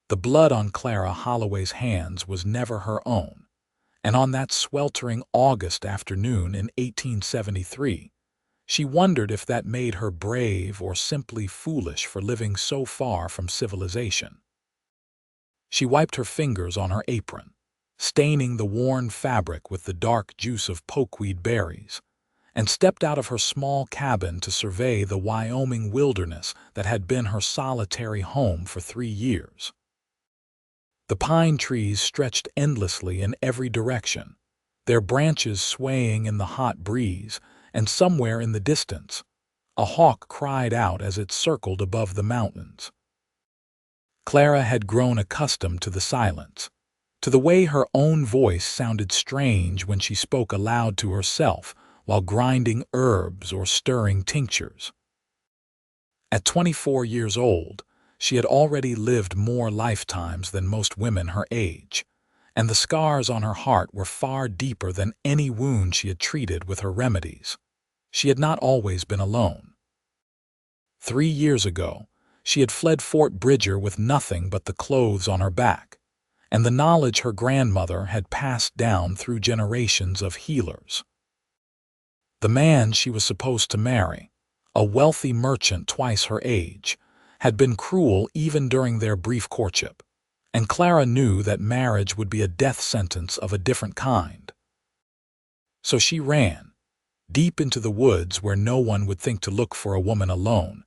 The blood on Clara Holloway's hands was never her own, and on that sweltering August afternoon in 1873, she wondered if that made her brave or simply foolish for living so far from civilization. She wiped her fingers on her apron, staining the worn fabric with the dark juice of pokeweed berries, and stepped out of her small cabin to survey the Wyoming wilderness that had been her solitary home for 3 years. The pine trees stretched endlessly in every direction, their branches swaying in the hot breeze, and somewhere in the distance, a hawk cried out as it circled above the mountains. Clara had grown accustomed to the silence, to the way her own voice sounded strange when she spoke aloud to herself while grinding herbs or stirring tinctures. At 24 years old, she had already lived more lifetimes than most women her age, and the scars on her heart were far deeper than any wound she had treated with her remedies. She had not always been alone. 3 years ago, she had fled Fort Bridger with nothing but the clothes on her back, and the knowledge her grandmother had passed down through generations of healers. The man she was supposed to marry, a wealthy merchant twice her age, had been cruel even during their brief courtship, and Clara knew that marriage would be a death sentence of a different kind. So she ran, deep into the woods where no one would think to look for a woman alone,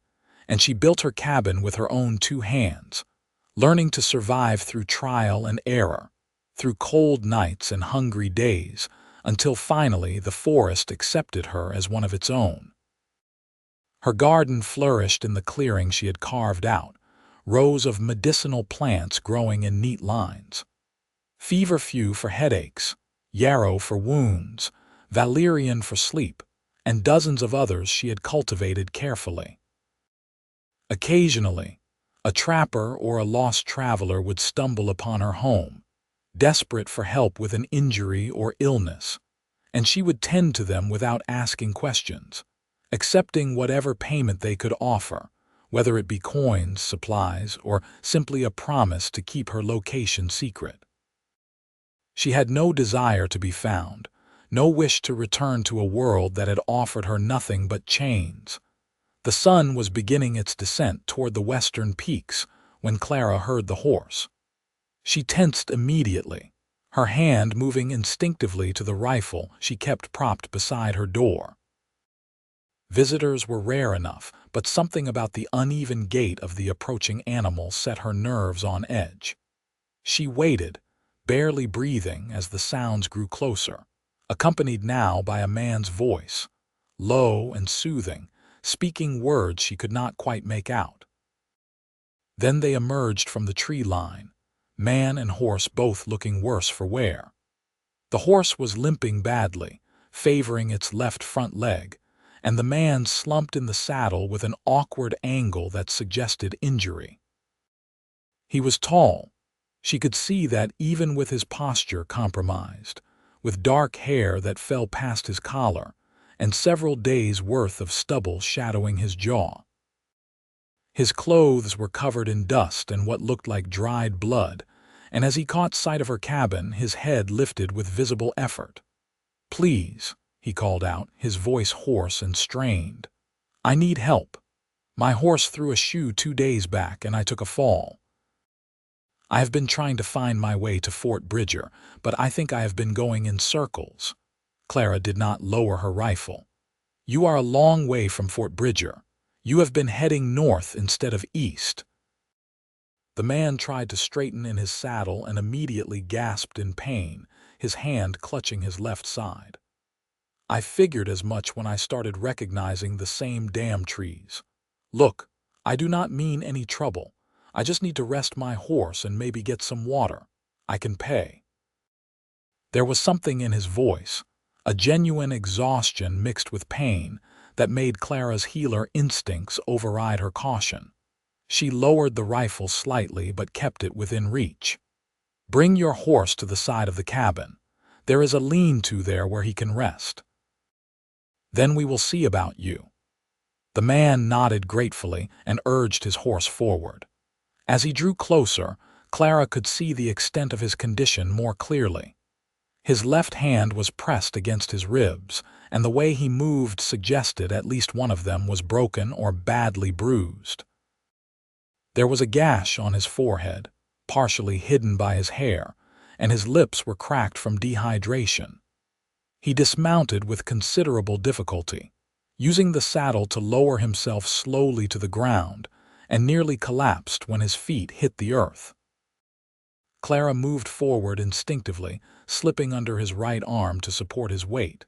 and she built her cabin with her own 2 hands, learning to survive through trial and error, through cold nights and hungry days, until finally the forest accepted her as one of its own. Her garden flourished in the clearing she had carved out, rows of medicinal plants growing in neat lines. Feverfew for headaches, yarrow for wounds, valerian for sleep, and dozens of others she had cultivated carefully. Occasionally, a trapper or a lost traveler would stumble upon her home, desperate for help with an injury or illness, and she would tend to them without asking questions, accepting whatever payment they could offer, whether it be coins, supplies, or simply a promise to keep her location secret. She had no desire to be found, no wish to return to a world that had offered her nothing but chains. The sun was beginning its descent toward the western peaks when Clara heard the horse. She tensed immediately, her hand moving instinctively to the rifle she kept propped beside her door. Visitors were rare enough, but something about the uneven gait of the approaching animal set her nerves on edge. She waited, barely breathing as the sounds grew closer, accompanied now by a man's voice, low and soothing, speaking words she could not quite make out. Then they emerged from the tree line, man and horse both looking worse for wear. The horse was limping badly, favoring its left front leg, and the man slumped in the saddle with an awkward angle that suggested injury. He was tall. She could see that even with his posture compromised, with dark hair that fell past his collar, and several days' worth of stubble shadowing his jaw. His clothes were covered in dust and what looked like dried blood, and as he caught sight of her cabin, his head lifted with visible effort. "Please," he called out, his voice hoarse and strained. "I need help. My horse threw a shoe 2 days back and I took a fall. I have been trying to find my way to Fort Bridger, but I think I have been going in circles." Clara did not lower her rifle. "You are a long way from Fort Bridger. You have been heading north instead of east." The man tried to straighten in his saddle and immediately gasped in pain, his hand clutching his left side. "I figured as much when I started recognizing the same damn trees. Look, I do not mean any trouble. I just need to rest my horse and maybe get some water. I can pay." There was something in his voice, a genuine exhaustion mixed with pain, that made Clara's healer instincts override her caution. She lowered the rifle slightly but kept it within reach. "Bring your horse to the side of the cabin. There is a lean-to there where he can rest. Then we will see about you." The man nodded gratefully and urged his horse forward. As he drew closer, Clara could see the extent of his condition more clearly. His left hand was pressed against his ribs, and the way he moved suggested at least one of them was broken or badly bruised. There was a gash on his forehead, partially hidden by his hair, and his lips were cracked from dehydration. He dismounted with considerable difficulty, using the saddle to lower himself slowly to the ground, and nearly collapsed when his feet hit the earth. Clara moved forward instinctively, slipping under his right arm to support his weight.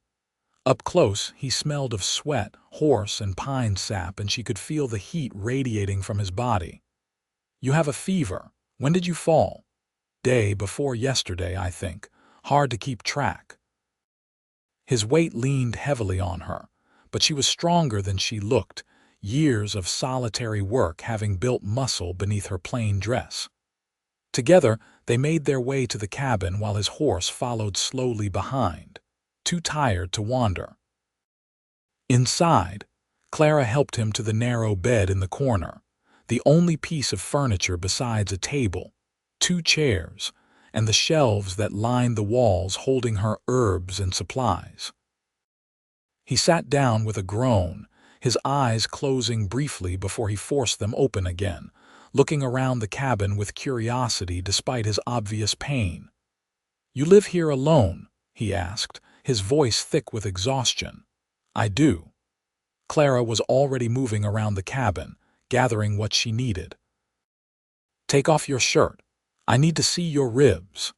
Up close, he smelled of sweat, horse, and pine sap, and she could feel the heat radiating from his body. "You have a fever. When did you fall?" "Day before yesterday, I think. Hard to keep track." His weight leaned heavily on her, but she was stronger than she looked, years of solitary work having built muscle beneath her plain dress. Together, they made their way to the cabin while his horse followed slowly behind, too tired to wander. Inside, Clara helped him to the narrow bed in the corner, the only piece of furniture besides a table, 2 chairs, and the shelves that lined the walls holding her herbs and supplies. He sat down with a groan, his eyes closing briefly before he forced them open again, looking around the cabin with curiosity despite his obvious pain. "You live here alone?" he asked, his voice thick with exhaustion. "I do." Clara was already moving around the cabin, gathering what she needed. "Take off your shirt. I need to see your ribs."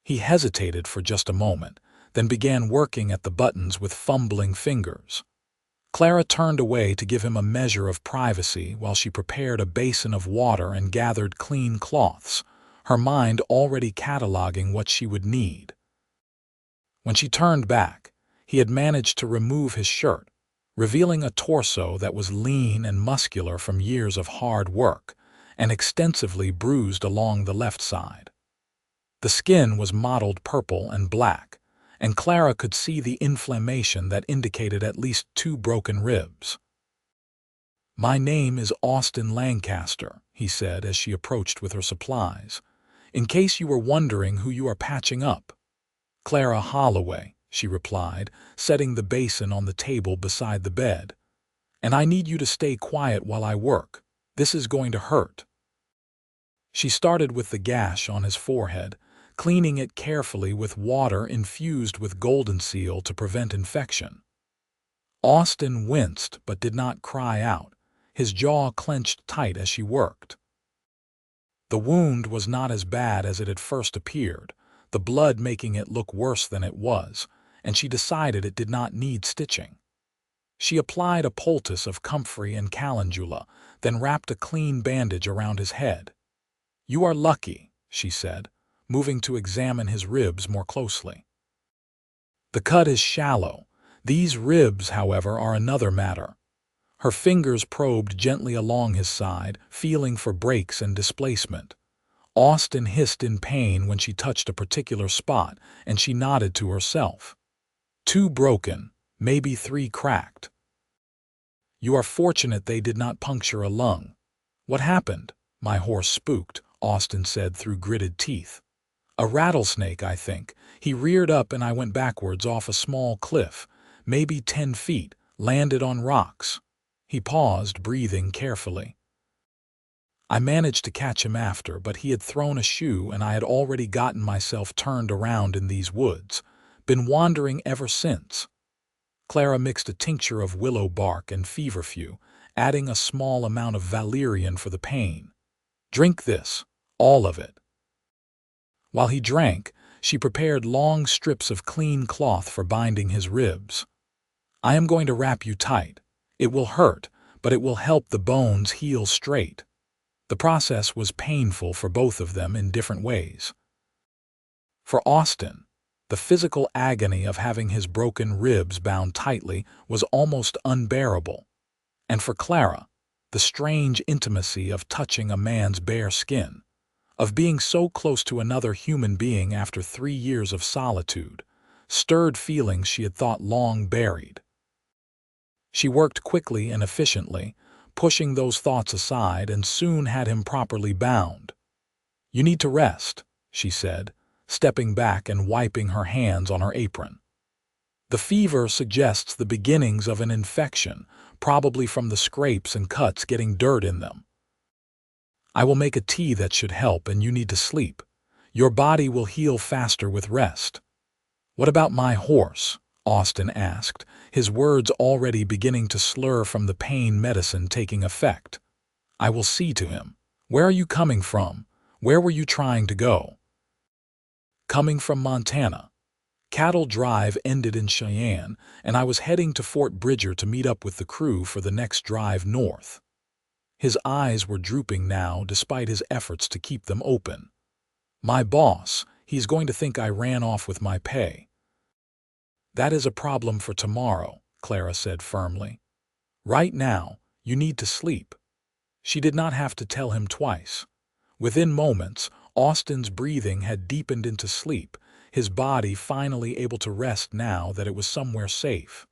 He hesitated for just a moment, then began working at the buttons with fumbling fingers. Clara turned away to give him a measure of privacy while she prepared a basin of water and gathered clean cloths, her mind already cataloging what she would need. When she turned back, he had managed to remove his shirt, revealing a torso that was lean and muscular from years of hard work, and extensively bruised along the left side. The skin was mottled purple and black, and Clara could see the inflammation that indicated at least 2 broken ribs. "My name is Austin Lancaster," he said as she approached with her supplies, "in case you were wondering who you are patching up." "Clara Holloway," she replied, setting the basin on the table beside the bed. "And I need you to stay quiet while I work. This is going to hurt." She started with the gash on his forehead, cleaning it carefully with water infused with golden seal to prevent infection. Austin winced but did not cry out, his jaw clenched tight as she worked. The wound was not as bad as it had first appeared, the blood making it look worse than it was, and she decided it did not need stitching. She applied a poultice of comfrey and calendula, then wrapped a clean bandage around his head. "You are lucky," she said, moving to examine his ribs more closely. "The cut is shallow. These ribs, however, are another matter." Her fingers probed gently along his side, feeling for breaks and displacement. Austin hissed in pain when she touched a particular spot, and she nodded to herself. 2 broken, maybe 3 cracked. "You are fortunate they did not puncture a lung." "What happened?" "My horse spooked," Austin said through gritted teeth. "A rattlesnake, I think. He reared up and I went backwards off a small cliff, maybe 10 feet, landed on rocks." He paused, breathing carefully. "I managed to catch him after, but he had thrown a shoe and I had already gotten myself turned around in these woods. Been wandering ever since." Clara mixed a tincture of willow bark and feverfew, adding a small amount of valerian for the pain. "Drink this, all of it." While he drank, she prepared long strips of clean cloth for binding his ribs. "I am going to wrap you tight. It will hurt, but it will help the bones heal straight." The process was painful for both of them in different ways. For Austin, the physical agony of having his broken ribs bound tightly was almost unbearable. And for Clara, the strange intimacy of touching a man's bare skin, of being so close to another human being after 3 years of solitude, stirred feelings she had thought long buried. She worked quickly and efficiently, pushing those thoughts aside, and soon had him properly bound. You need to rest, she said, stepping back and wiping her hands on her apron. The fever suggests the beginnings of an infection, probably from the scrapes and cuts getting dirt in them. I will make a tea that should help, and you need to sleep. Your body will heal faster with rest. What about my horse? Austin asked, his words already beginning to slur from the pain medicine taking effect. I will see to him. Where are you coming from? Where were you trying to go? Coming from Montana. Cattle Drive ended in Cheyenne, and I was heading to Fort Bridger to meet up with the crew for the next drive north. His eyes were drooping now despite his efforts to keep them open. My boss, he's going to think I ran off with my pay. That is a problem for tomorrow, Clara said firmly. Right now, you need to sleep. She did not have to tell him twice. Within moments, Austin's breathing had deepened into sleep, his body finally able to rest now that it was somewhere safe.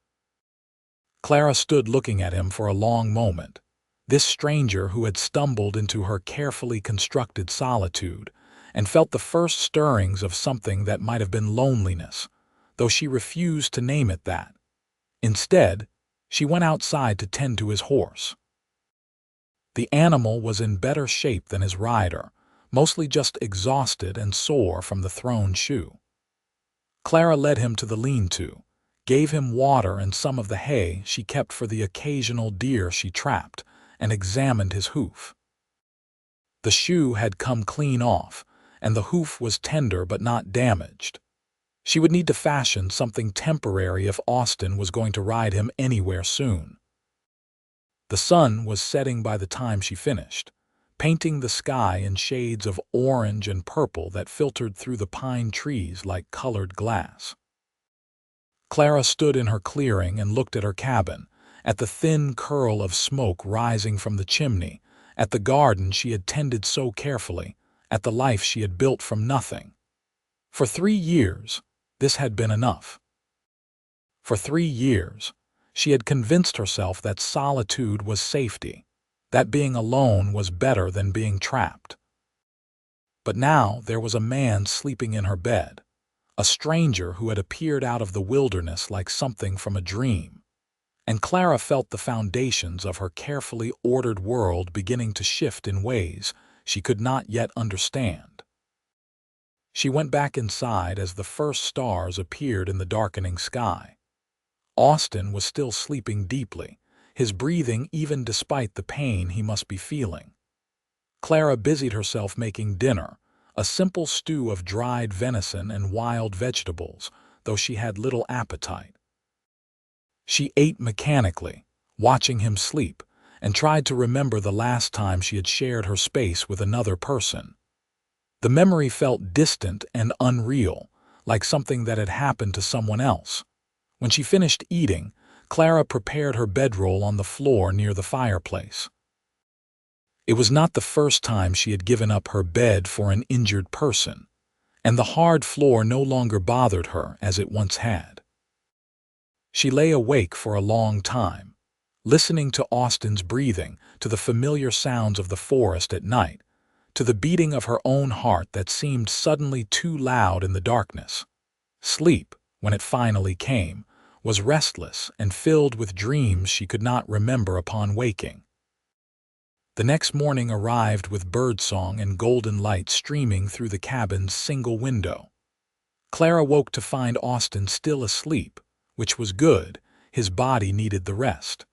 Clara stood looking at him for a long moment. This stranger who had stumbled into her carefully constructed solitude and felt the first stirrings of something that might have been loneliness, though she refused to name it that. Instead, she went outside to tend to his horse. The animal was in better shape than his rider, mostly just exhausted and sore from the thrown shoe. Clara led him to the lean-to, gave him water and some of the hay she kept for the occasional deer she trapped, and examined his hoof. The shoe had come clean off, and the hoof was tender but not damaged. She would need to fashion something temporary if Austin was going to ride him anywhere soon. The sun was setting by the time she finished, painting the sky in shades of orange and purple that filtered through the pine trees like colored glass. Clara stood in her clearing and looked at her cabin, at the thin curl of smoke rising from the chimney, at the garden she had tended so carefully, at the life she had built from nothing. For 3 years, this had been enough. For 3 years, she had convinced herself that solitude was safety, that being alone was better than being trapped. But now there was a man sleeping in her bed, a stranger who had appeared out of the wilderness like something from a dream, and Clara felt the foundations of her carefully ordered world beginning to shift in ways she could not yet understand. She went back inside as the first stars appeared in the darkening sky. Austin was still sleeping deeply, his breathing even despite the pain he must be feeling. Clara busied herself making dinner, a simple stew of dried venison and wild vegetables, though she had little appetite. She ate mechanically, watching him sleep, and tried to remember the last time she had shared her space with another person. The memory felt distant and unreal, like something that had happened to someone else. When she finished eating, Clara prepared her bedroll on the floor near the fireplace. It was not the first time she had given up her bed for an injured person, and the hard floor no longer bothered her as it once had. She lay awake for a long time, listening to Austin's breathing, to the familiar sounds of the forest at night, to the beating of her own heart that seemed suddenly too loud in the darkness. Sleep, when it finally came, was restless and filled with dreams she could not remember upon waking. The next morning arrived with birdsong and golden light streaming through the cabin's single window. Clara woke to find Austin still asleep, which was good. His body needed the rest.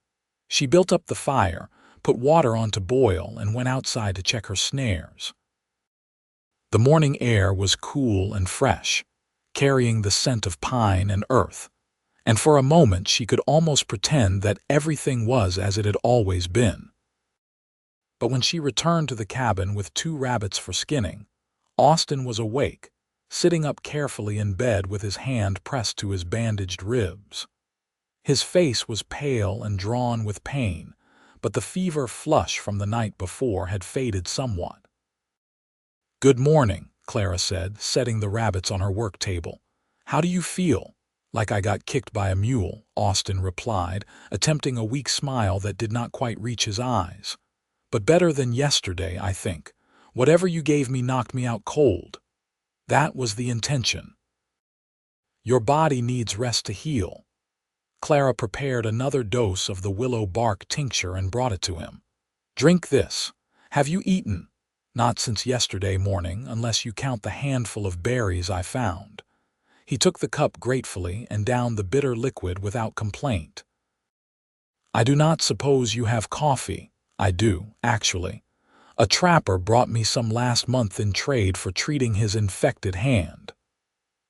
She built up the fire, put water on to boil, and went outside to check her snares. The morning air was cool and fresh, carrying the scent of pine and earth, and for a moment she could almost pretend that everything was as it had always been. But when she returned to the cabin with 2 rabbits for skinning, Austin was awake, sitting up carefully in bed with his hand pressed to his bandaged ribs. His face was pale and drawn with pain, but the fever flush from the night before had faded somewhat. "Good morning," Clara said, setting the rabbits on her work table. "How do you feel?" "Like I got kicked by a mule," Austin replied, attempting a weak smile that did not quite reach his eyes. "But better than yesterday, I think. Whatever you gave me knocked me out cold. That was the intention. Your body needs rest to heal. Clara prepared another dose of the willow bark tincture and brought it to him. Drink this. Have you eaten? Not since yesterday morning, unless you count the handful of berries I found. He took the cup gratefully and downed the bitter liquid without complaint. I do not suppose you have coffee. I do, actually. A trapper brought me some last month in trade for treating his infected hand.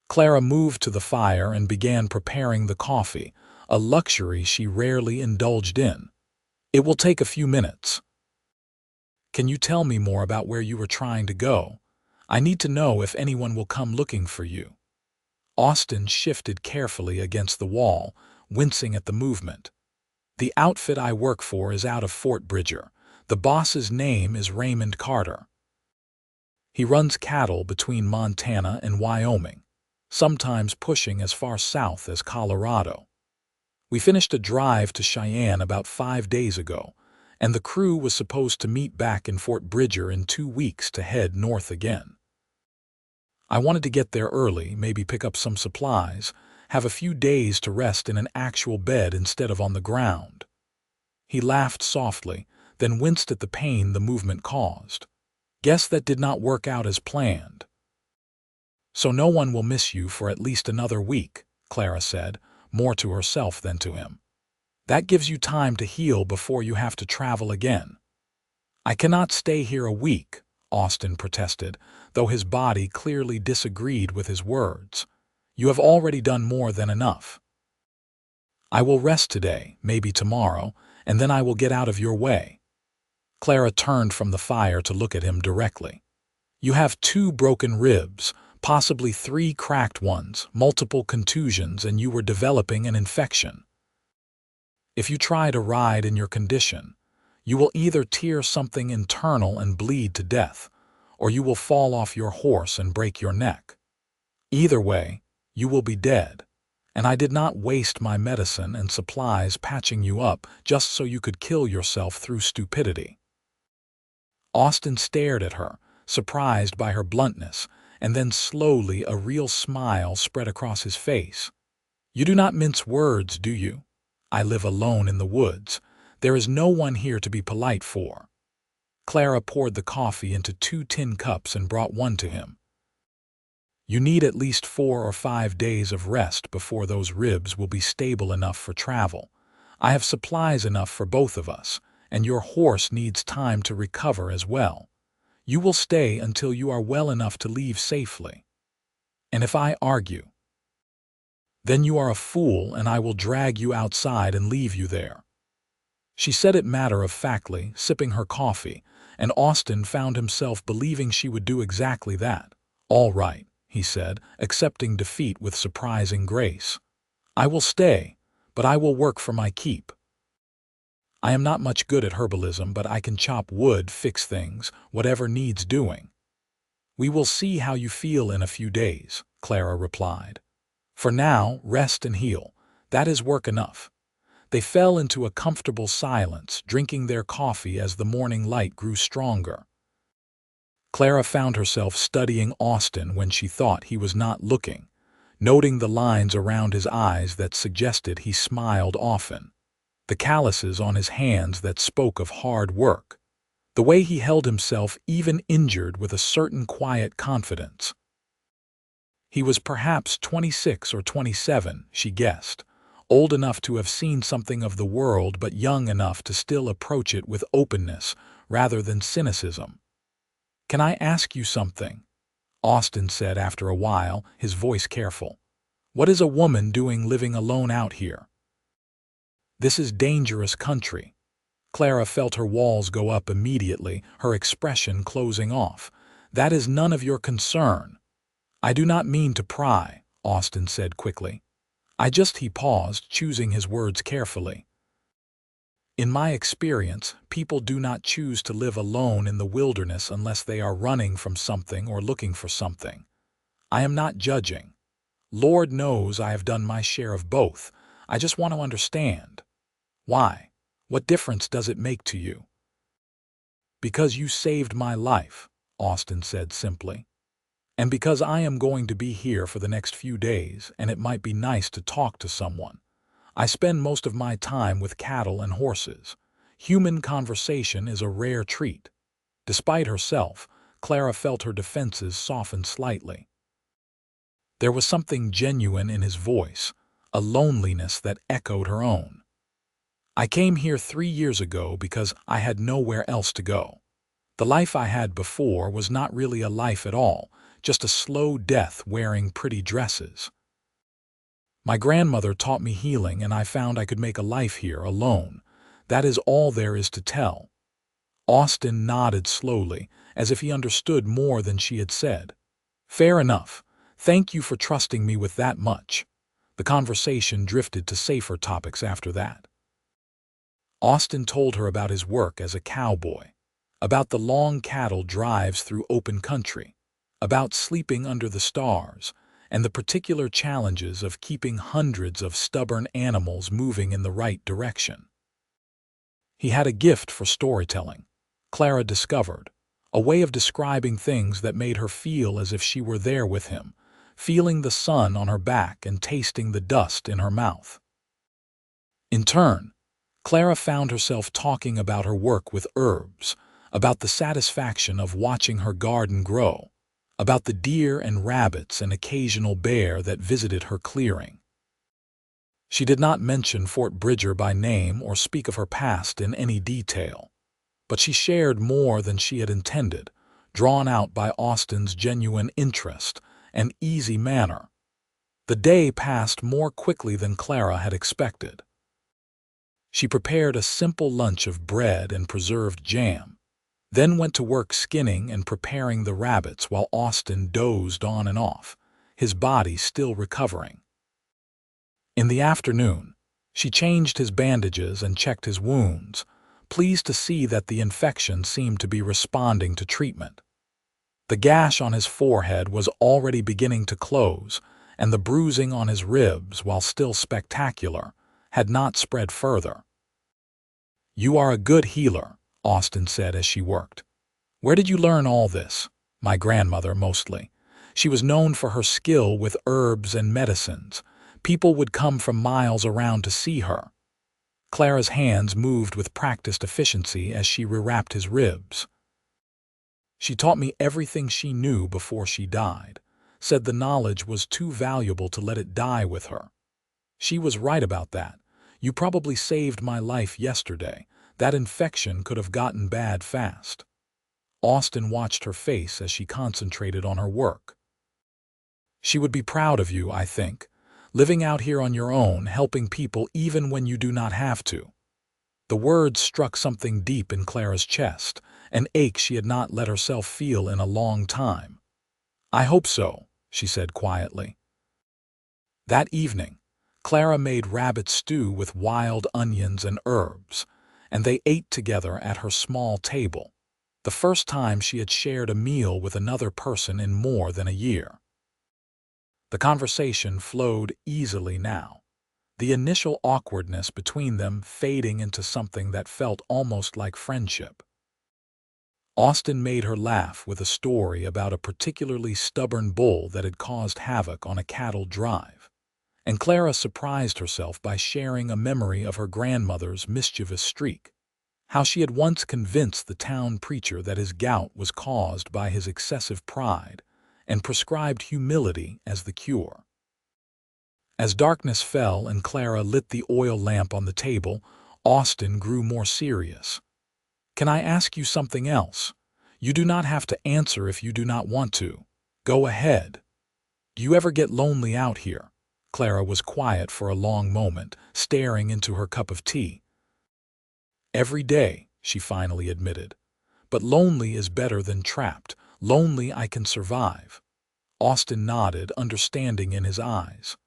Clara moved to the fire and began preparing the coffee, a luxury she rarely indulged in. It will take a few minutes. Can you tell me more about where you were trying to go? I need to know if anyone will come looking for you. Austin shifted carefully against the wall, wincing at the movement. The outfit I work for is out of Fort Bridger. The boss's name is Raymond Carter. He runs cattle between Montana and Wyoming, sometimes pushing as far south as Colorado. We finished a drive to Cheyenne about 5 days ago, and the crew was supposed to meet back in Fort Bridger in 2 weeks to head north again. I wanted to get there early, maybe pick up some supplies, have a few days to rest in an actual bed instead of on the ground. He laughed softly, then winced at the pain the movement caused. Guess that did not work out as planned. So no one will miss you for at least another week, Clara said, more to herself than to him. That gives you time to heal before you have to travel again. I cannot stay here a week, Austin protested, though his body clearly disagreed with his words. You have already done more than enough. I will rest today, maybe tomorrow, and then I will get out of your way. Clara turned from the fire to look at him directly. You have 2 broken ribs, possibly 3 cracked ones, multiple contusions, and you were developing an infection. If you try to ride in your condition, you will either tear something internal and bleed to death, or you will fall off your horse and break your neck. Either way, you will be dead, and I did not waste my medicine and supplies patching you up just so you could kill yourself through stupidity. Austin stared at her, surprised by her bluntness, and then slowly a real smile spread across his face. You do not mince words, do you? I live alone in the woods. There is no one here to be polite for. Clara poured the coffee into 2 tin cups and brought one to him. You need at least 4 or 5 days of rest before those ribs will be stable enough for travel. I have supplies enough for both of us, and your horse needs time to recover as well. You will stay until you are well enough to leave safely. And if I argue, then you are a fool and I will drag you outside and leave you there. She said it matter-of-factly, sipping her coffee, and Austin found himself believing she would do exactly that. All right, he said, accepting defeat with surprising grace. I will stay, but I will work for my keep. I am not much good at herbalism, but I can chop wood, fix things, whatever needs doing. We will see how you feel in a few days, Clara replied. For now, rest and heal. That is work enough. They fell into a comfortable silence, drinking their coffee as the morning light grew stronger. Clara found herself studying Austin when she thought he was not looking, noting the lines around his eyes that suggested he smiled often, the calluses on his hands that spoke of hard work, the way he held himself even injured with a certain quiet confidence. He was perhaps 26 or 27, she guessed, old enough to have seen something of the world but young enough to still approach it with openness rather than cynicism. Can I ask you something? Austin said after a while, his voice careful. What is a woman doing living alone out here? This is dangerous country. Clara felt her walls go up immediately, her expression closing off. That is none of your concern. I do not mean to pry, Austin said quickly. He paused, choosing his words carefully. In my experience, people do not choose to live alone in the wilderness unless they are running from something or looking for something. I am not judging. Lord knows I have done my share of both. I just want to understand. Why? What difference does it make to you? Because you saved my life, Austin said simply. "And because I am going to be here for the next few days, and it might be nice to talk to someone. I spend most of my time with cattle and horses. Human conversation is a rare treat." Despite herself, Clara felt her defenses soften slightly. There was something genuine in his voice, a loneliness that echoed her own. "I came here 3 years ago because I had nowhere else to go. The life I had before was not really a life at all, just a slow death wearing pretty dresses. My grandmother taught me healing, and I found I could make a life here alone. That is all there is to tell." Austin nodded slowly, as if he understood more than she had said. "Fair enough. Thank you for trusting me with that much." The conversation drifted to safer topics after that. Austin told her about his work as a cowboy, about the long cattle drives through open country, about sleeping under the stars, and the particular challenges of keeping hundreds of stubborn animals moving in the right direction. He had a gift for storytelling, Clara discovered, a way of describing things that made her feel as if she were there with him, feeling the sun on her back and tasting the dust in her mouth. In turn, Clara found herself talking about her work with herbs, about the satisfaction of watching her garden grow, about the deer and rabbits and occasional bear that visited her clearing. She did not mention Fort Bridger by name or speak of her past in any detail, but she shared more than she had intended, drawn out by Austin's genuine interest and easy manner. The day passed more quickly than Clara had expected. She prepared a simple lunch of bread and preserved jam, then went to work skinning and preparing the rabbits while Austin dozed on and off, his body still recovering. In the afternoon, she changed his bandages and checked his wounds, pleased to see that the infection seemed to be responding to treatment. The gash on his forehead was already beginning to close, and the bruising on his ribs, while still spectacular, had not spread further. "You are a good healer," Austin said as she worked. "Where did you learn all this?" "My grandmother, mostly. She was known for her skill with herbs and medicines. People would come from miles around to see her." Clara's hands moved with practiced efficiency as she rewrapped his ribs. "She taught me everything she knew before she died, said the knowledge was too valuable to let it die with her. She was right about that. You probably saved my life yesterday. That infection could have gotten bad fast." Austin watched her face as she concentrated on her work. "She would be proud of you, I think. Living out here on your own, helping people even when you do not have to." The words struck something deep in Clara's chest, an ache she had not let herself feel in a long time. "I hope so," she said quietly. That evening, Clara made rabbit stew with wild onions and herbs, and they ate together at her small table, the first time she had shared a meal with another person in more than a year. The conversation flowed easily now, the initial awkwardness between them fading into something that felt almost like friendship. Austin made her laugh with a story about a particularly stubborn bull that had caused havoc on a cattle drive, and Clara surprised herself by sharing a memory of her grandmother's mischievous streak, how she had once convinced the town preacher that his gout was caused by his excessive pride and prescribed humility as the cure. As darkness fell and Clara lit the oil lamp on the table, Austin grew more serious. "Can I ask you something else? You do not have to answer if you do not want to. Go ahead. Do you ever get lonely out here?" Clara was quiet for a long moment, staring into her cup of tea. "Every day," she finally admitted. "But lonely is better than trapped. Lonely I can survive." Austin nodded, understanding in his eyes.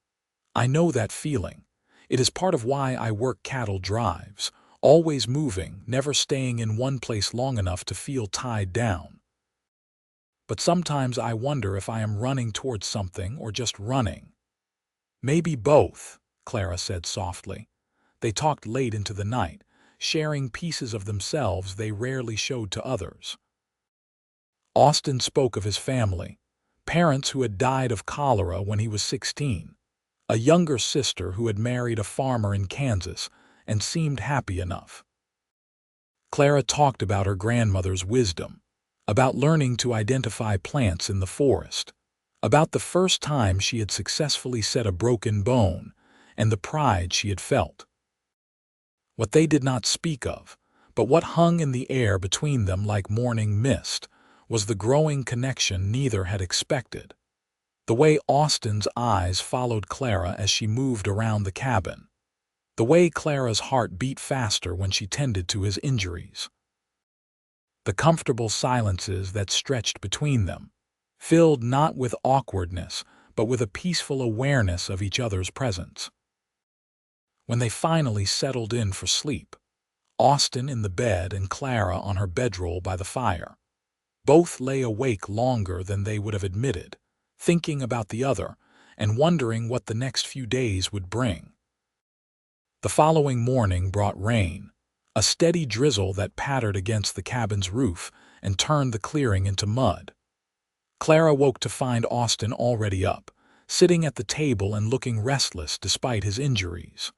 "I know that feeling. It is part of why I work cattle drives, always moving, never staying in one place long enough to feel tied down. But sometimes I wonder if I am running towards something or just running." "Maybe both," Clara said softly. They talked late into the night, sharing pieces of themselves they rarely showed to others. Austin spoke of his family, parents who had died of cholera when he was 16, a younger sister who had married a farmer in Kansas and seemed happy enough. Clara talked about her grandmother's wisdom, about learning to identify plants in the forest, about the first time she had successfully set a broken bone, and the pride she had felt. What they did not speak of, but what hung in the air between them like morning mist, was the growing connection neither had expected. The way Austin's eyes followed Clara as she moved around the cabin. The way Clara's heart beat faster when she tended to his injuries. The comfortable silences that stretched between them, filled not with awkwardness, but with a peaceful awareness of each other's presence. When they finally settled in for sleep, Austin in the bed and Clara on her bedroll by the fire, both lay awake longer than they would have admitted, thinking about the other and wondering what the next few days would bring. The following morning brought rain, a steady drizzle that pattered against the cabin's roof and turned the clearing into mud. Clara woke to find Austin already up, sitting at the table and looking restless despite his injuries.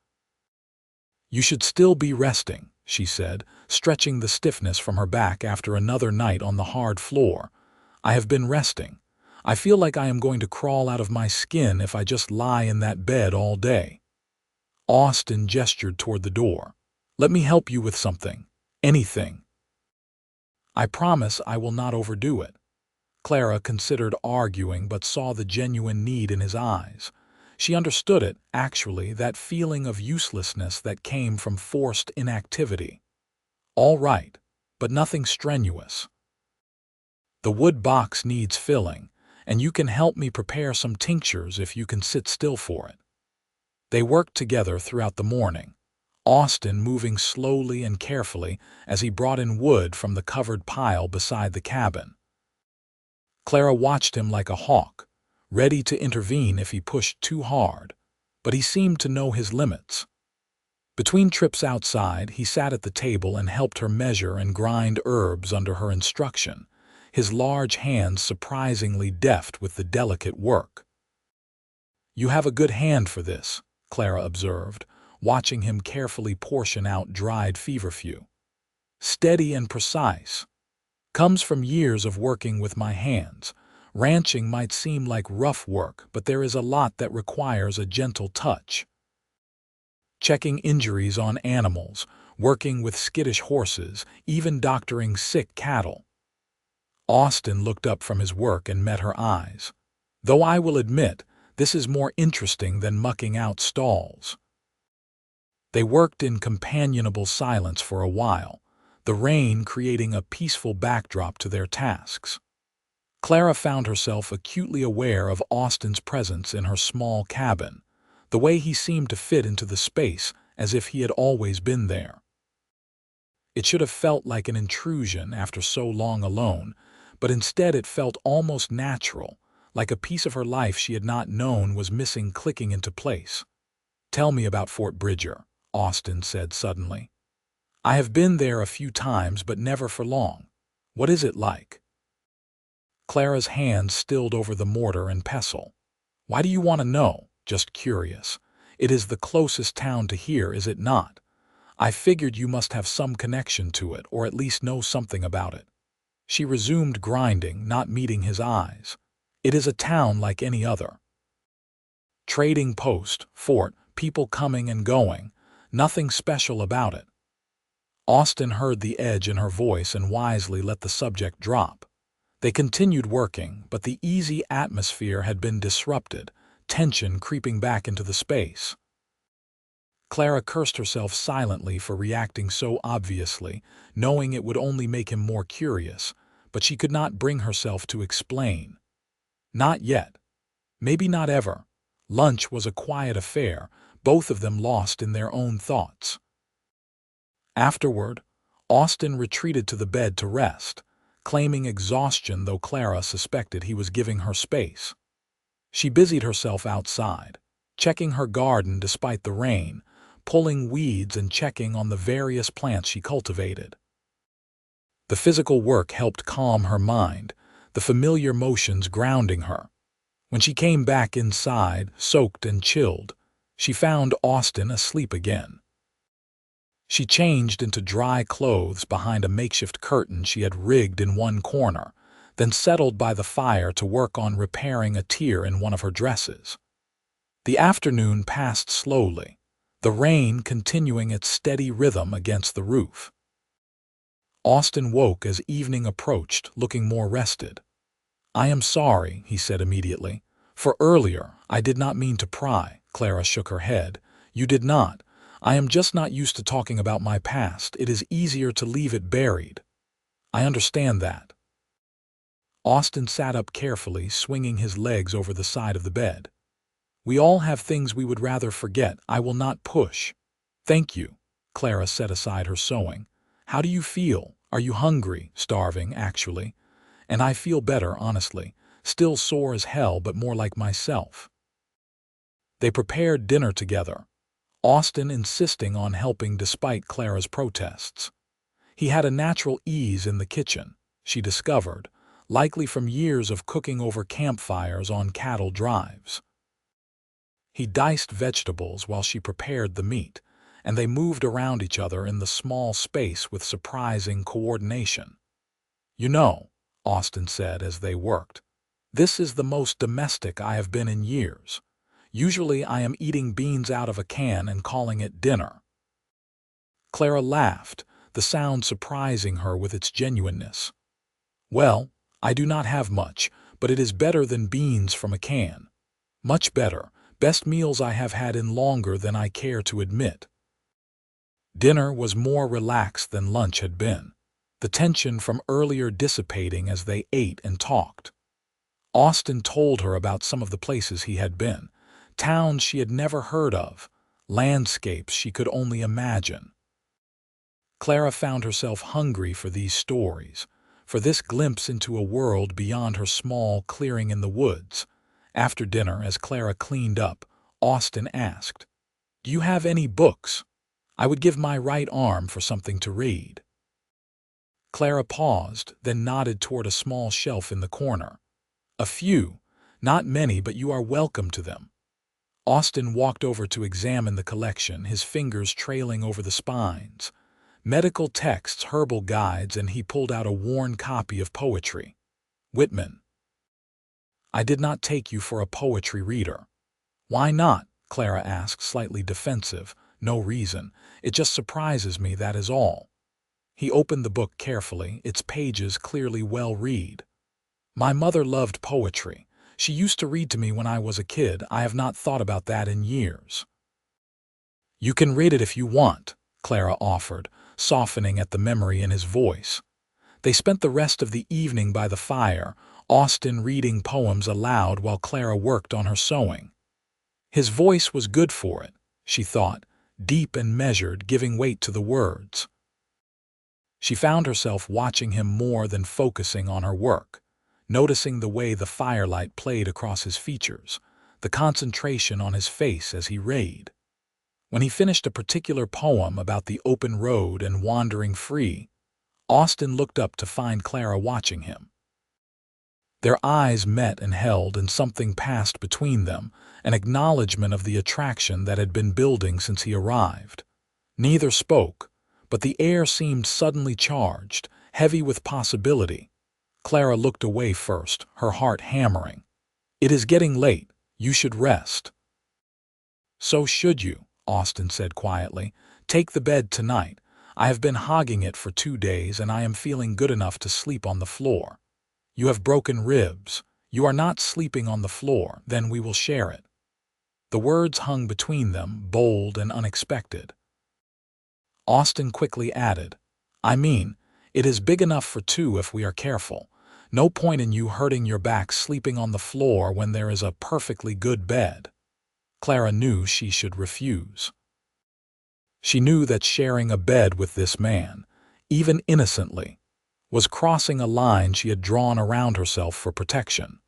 "You should still be resting," she said, stretching the stiffness from her back after another night on the hard floor. "I have been resting. I feel like I am going to crawl out of my skin if I just lie in that bed all day." Austin gestured toward the door. "Let me help you with something. Anything." "I promise I will not overdo it." Clara considered arguing but saw the genuine need in his eyes. She understood it, actually, that feeling of uselessness that came from forced inactivity. "All right, but nothing strenuous. The wood box needs filling, and you can help me prepare some tinctures if you can sit still for it." They worked together throughout the morning, Austin moving slowly and carefully as he brought in wood from the covered pile beside the cabin. Clara watched him like a hawk, ready to intervene if he pushed too hard, but he seemed to know his limits. Between trips outside, he sat at the table and helped her measure and grind herbs under her instruction, his large hands surprisingly deft with the delicate work. "You have a good hand for this," Clara observed, watching him carefully portion out dried feverfew. "Steady and precise. Comes from years of working with my hands. Ranching might seem like rough work, but there is a lot that requires a gentle touch. Checking injuries on animals, working with skittish horses, even doctoring sick cattle." Austin looked up from his work and met her eyes. "Though I will admit, this is more interesting than mucking out stalls." They worked in companionable silence for a while, the rain creating a peaceful backdrop to their tasks. Clara found herself acutely aware of Austin's presence in her small cabin, the way he seemed to fit into the space as if he had always been there. It should have felt like an intrusion after so long alone, but instead it felt almost natural, like a piece of her life she had not known was missing clicking into place. "Tell me about Fort Bridger," Austin said suddenly. "I have been there a few times, but never for long. What is it like?" Clara's hands stilled over the mortar and pestle. "Why do you want to know?" "Just curious. It is the closest town to here, is it not? I figured you must have some connection to it, or at least know something about it." She resumed grinding, not meeting his eyes. "It is a town like any other. Trading post, fort, people coming and going. Nothing special about it." Austin heard the edge in her voice and wisely let the subject drop. They continued working, but the easy atmosphere had been disrupted, tension creeping back into the space. Clara cursed herself silently for reacting so obviously, knowing it would only make him more curious, but she could not bring herself to explain. Not yet. Maybe not ever. Lunch was a quiet affair, both of them lost in their own thoughts. Afterward, Austin retreated to the bed to rest, claiming exhaustion though Clara suspected he was giving her space. She busied herself outside, checking her garden despite the rain, pulling weeds and checking on the various plants she cultivated. The physical work helped calm her mind, the familiar motions grounding her. When she came back inside, soaked and chilled, she found Austin asleep again. She changed into dry clothes behind a makeshift curtain she had rigged in one corner, then settled by the fire to work on repairing a tear in one of her dresses. The afternoon passed slowly, the rain continuing its steady rhythm against the roof. Austin woke as evening approached, looking more rested. "I am sorry," he said immediately. "For earlier, I did not mean to pry." Clara shook her head. "You did not. I am just not used to talking about my past. It is easier to leave it buried." "I understand that." Austin sat up carefully, swinging his legs over the side of the bed. "We all have things we would rather forget. I will not push." "Thank you." Clara set aside her sewing. "How do you feel? Are you hungry?" "Starving, actually. And I feel better, honestly. Still sore as hell, but more like myself." They prepared dinner together, Austin insisting on helping despite Clara's protests. He had a natural ease in the kitchen, she discovered, likely from years of cooking over campfires on cattle drives. He diced vegetables while she prepared the meat, and they moved around each other in the small space with surprising coordination. "You know," Austin said as they worked, "this is the most domestic I have been in years. Usually I am eating beans out of a can and calling it dinner." Clara laughed, the sound surprising her with its genuineness. "Well, I do not have much, but it is better than beans from a can. Much better. Best meals I have had in longer than I care to admit." Dinner was more relaxed than lunch had been, the tension from earlier dissipating as they ate and talked. Austin told her about some of the places he had been, towns she had never heard of, landscapes she could only imagine. Clara found herself hungry for these stories, for this glimpse into a world beyond her small clearing in the woods. After dinner, as Clara cleaned up, Austin asked, "Do you have any books? I would give my right arm for something to read." Clara paused, then nodded toward a small shelf in the corner. "A few. Not many, but you are welcome to them." Austin walked over to examine the collection, his fingers trailing over the spines. Medical texts, herbal guides, and he pulled out a worn copy of poetry. Whitman. "I did not take you for a poetry reader." "Why not?" Clara asked, slightly defensive. "No reason. It just surprises me, that is all." He opened the book carefully, its pages clearly well read. "My mother loved poetry. She used to read to me when I was a kid. I have not thought about that in years." "You can read it if you want," Clara offered, softening at the memory in his voice. They spent the rest of the evening by the fire, Austin reading poems aloud while Clara worked on her sewing. His voice was good for it, she thought, deep and measured, giving weight to the words. She found herself watching him more than focusing on her work, noticing the way the firelight played across his features, the concentration on his face as he read. When he finished a particular poem about the open road and wandering free, Austin looked up to find Clara watching him. Their eyes met and held, and something passed between them, an acknowledgement of the attraction that had been building since he arrived. Neither spoke, but the air seemed suddenly charged, heavy with possibility. Clara looked away first, her heart hammering. "It is getting late. You should rest." "So should you," Austin said quietly. "Take the bed tonight. I have been hogging it for 2 days, and I am feeling good enough to sleep on the floor. You have broken ribs. You are not sleeping on the floor, then we will share it." The words hung between them, bold and unexpected. Austin quickly added, "I mean, it is big enough for 2 if we are careful. No point in you hurting your back sleeping on the floor when there is a perfectly good bed." Clara knew she should refuse. She knew that sharing a bed with this man, even innocently, was crossing a line she had drawn around herself for protection.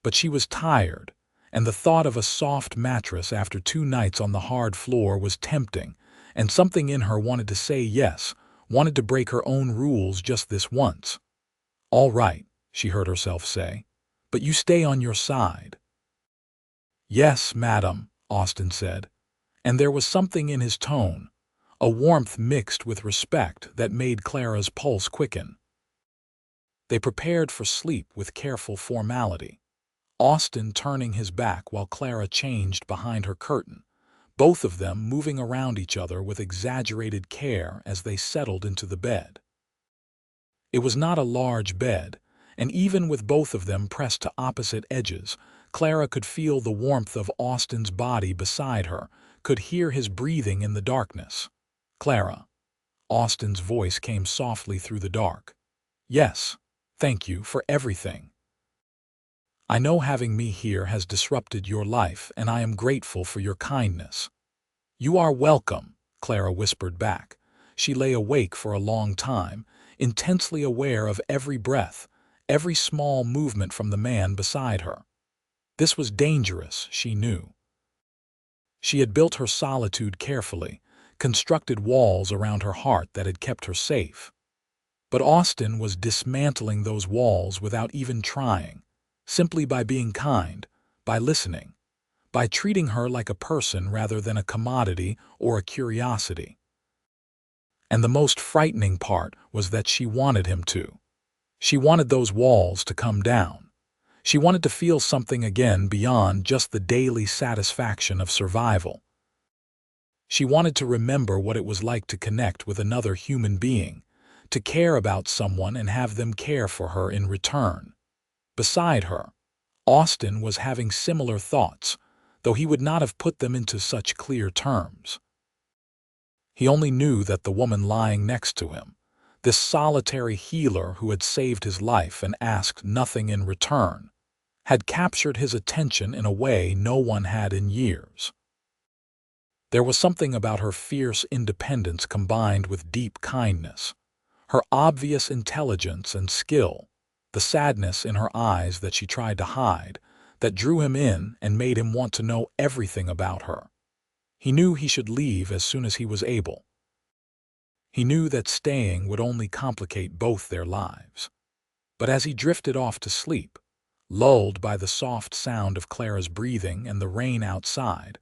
But she was tired, and the thought of a soft mattress after 2 nights on the hard floor was tempting, and something in her wanted to say yes, wanted to break her own rules just this once. "All right," she heard herself say, "but you stay on your side." "Yes, madam," Austin said, and there was something in his tone, a warmth mixed with respect that made Clara's pulse quicken. They prepared for sleep with careful formality, Austin turning his back while Clara changed behind her curtain, both of them moving around each other with exaggerated care as they settled into the bed. It was not a large bed, and even with both of them pressed to opposite edges, Clara could feel the warmth of Austin's body beside her, could hear his breathing in the darkness. "Clara," Austin's voice came softly through the dark. "Yes, thank you for everything. I know having me here has disrupted your life, and I am grateful for your kindness." "You are welcome," Clara whispered back. She lay awake for a long time, intensely aware of every breath, every small movement from the man beside her. This was dangerous, she knew. She had built her solitude carefully, constructed walls around her heart that had kept her safe. But Austin was dismantling those walls without even trying, simply by being kind, by listening, by treating her like a person rather than a commodity or a curiosity. And the most frightening part was that she wanted him to. She wanted those walls to come down. She wanted to feel something again beyond just the daily satisfaction of survival. She wanted to remember what it was like to connect with another human being, to care about someone and have them care for her in return. Beside her, Austin was having similar thoughts, though he would not have put them into such clear terms. He only knew that the woman lying next to him, this solitary healer who had saved his life and asked nothing in return, had captured his attention in a way no one had in years. There was something about her fierce independence combined with deep kindness, her obvious intelligence and skill, the sadness in her eyes that she tried to hide, that drew him in and made him want to know everything about her. He knew he should leave as soon as he was able. He knew that staying would only complicate both their lives. But as he drifted off to sleep, lulled by the soft sound of Clara's breathing and the rain outside,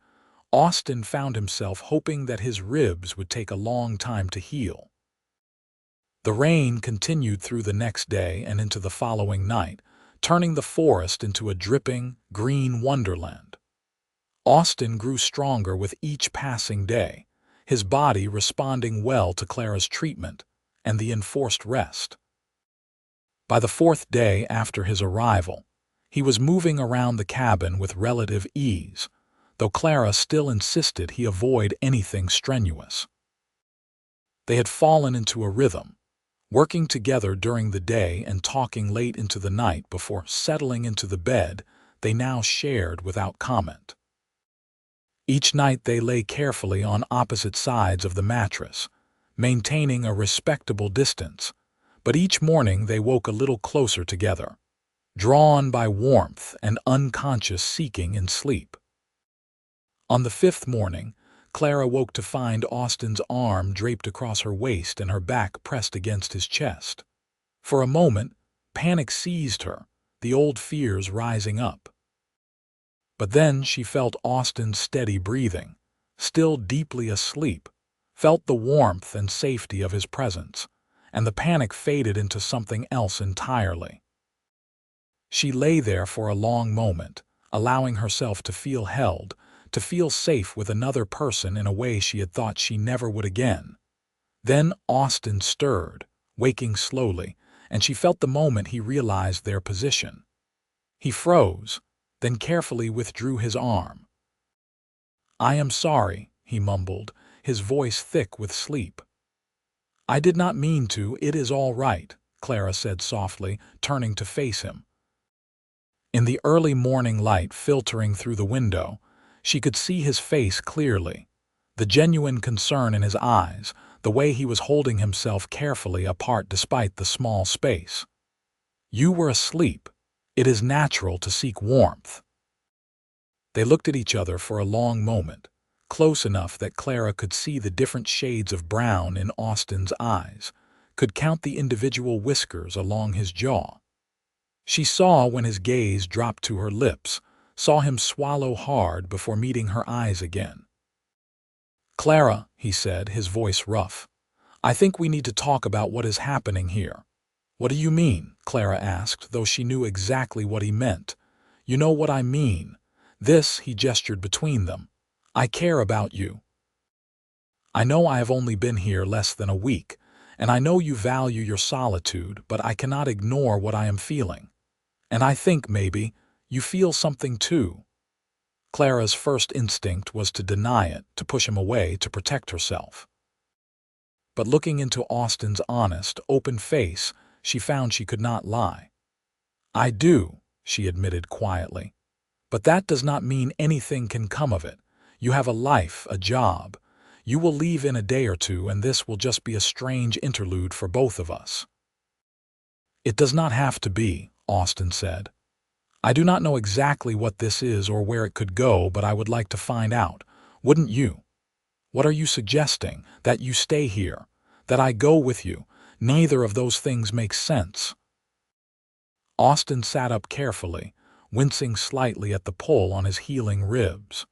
Austin found himself hoping that his ribs would take a long time to heal. The rain continued through the next day and into the following night, turning the forest into a dripping, green wonderland. Austin grew stronger with each passing day, his body responding well to Clara's treatment and the enforced rest. By the fourth day after his arrival, he was moving around the cabin with relative ease, though Clara still insisted he avoid anything strenuous. They had fallen into a rhythm, working together during the day and talking late into the night before settling into the bed they now shared without comment. Each night they lay carefully on opposite sides of the mattress, maintaining a respectable distance, but each morning they woke a little closer together, drawn by warmth and unconscious seeking in sleep. On the fifth morning, Clara woke to find Austin's arm draped across her waist and her back pressed against his chest. For a moment, panic seized her, the old fears rising up. But then she felt Austin's steady breathing, still deeply asleep, felt the warmth and safety of his presence, and the panic faded into something else entirely. She lay there for a long moment, allowing herself to feel held, to feel safe with another person in a way she had thought she never would again. Then Austin stirred, waking slowly, and she felt the moment he realized their position. He froze, then carefully withdrew his arm. "I am sorry," he mumbled, his voice thick with sleep. "I did not mean to. It is all right," Clara said softly, turning to face him. In the early morning light filtering through the window, she could see his face clearly, the genuine concern in his eyes, the way he was holding himself carefully apart despite the small space. "You were asleep. It is natural to seek warmth." They looked at each other for a long moment, close enough that Clara could see the different shades of brown in Austin's eyes, could count the individual whiskers along his jaw. She saw when his gaze dropped to her lips, saw him swallow hard before meeting her eyes again. "Clara," he said, his voice rough, "I think we need to talk about what is happening here." "What do you mean?" Clara asked, though she knew exactly what he meant. "You know what I mean. This," he gestured between them. "I care about you. I know I have only been here less than a week, and I know you value your solitude, but I cannot ignore what I am feeling. And I think, maybe, you feel something too." Clara's first instinct was to deny it, to push him away, to protect herself. But looking into Austin's honest, open face, she found she could not lie. "I do," she admitted quietly. "But that does not mean anything can come of it. You have a life, a job. You will leave in a day or two, and this will just be a strange interlude for both of us." "It does not have to be," Austin said. "I do not know exactly what this is or where it could go, but I would like to find out. Wouldn't you?" "What are you suggesting? That you stay here? That I go with you? Neither of those things makes sense." Austin sat up carefully, wincing slightly at the pull on his healing ribs.